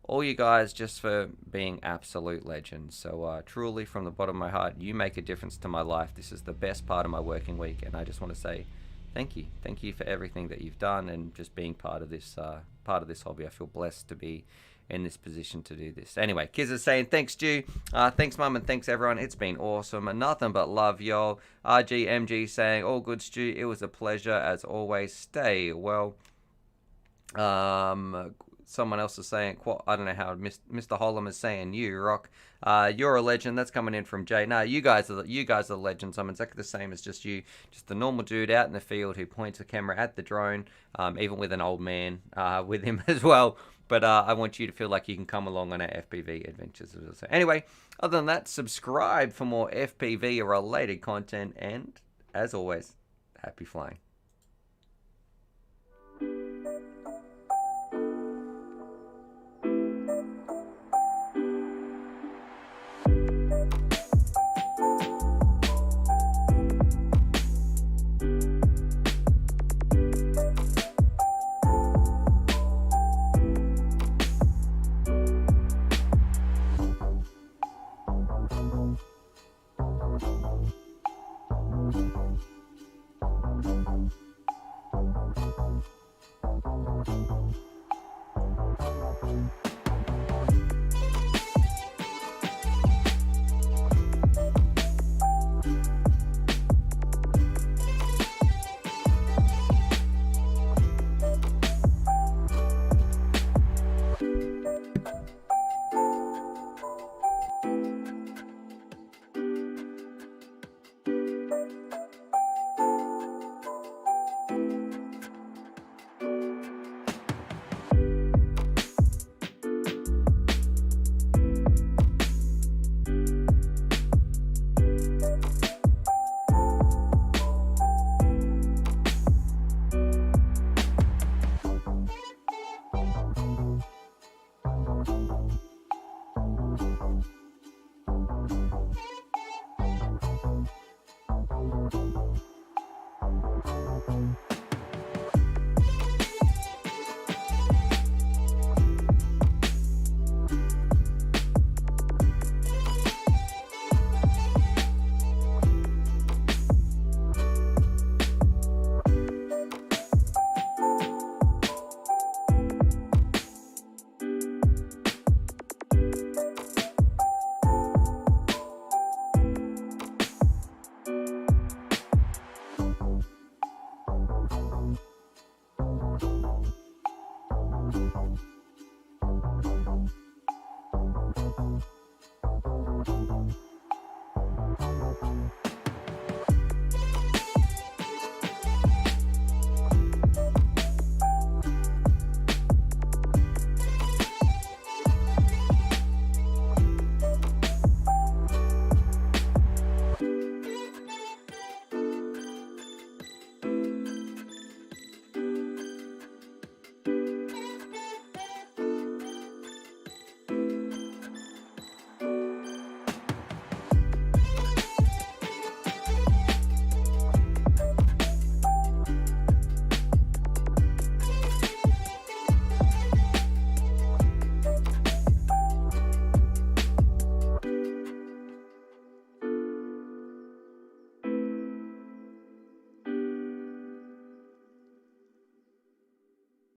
[SPEAKER 1] All you guys just for being absolute legends. So truly from the bottom of my heart, you make a difference to my life. This is the best part of my working week, and I just want to say thank you. Thank you for everything that you've done and just being part of this hobby. I feel blessed to be in this position to do this. Anyway, kids are saying thanks, Stu. Thanks, Mum, and thanks, everyone. It's been awesome. And nothing but love, y'all. RGMG saying, all good, Stu. It was a pleasure, as always. Stay well. Someone else is saying, I don't know how, Mr. Hollam is saying, you rock. You're a legend. That's coming in from Jay. No, you guys are the legends. I'm exactly the same as just you, just the normal dude out in the field who points a camera at the drone, even with an old man with him as well. But I want you to feel like you can come along on our FPV adventures. So anyway, other than that, subscribe for more FPV related content, and as always, happy flying.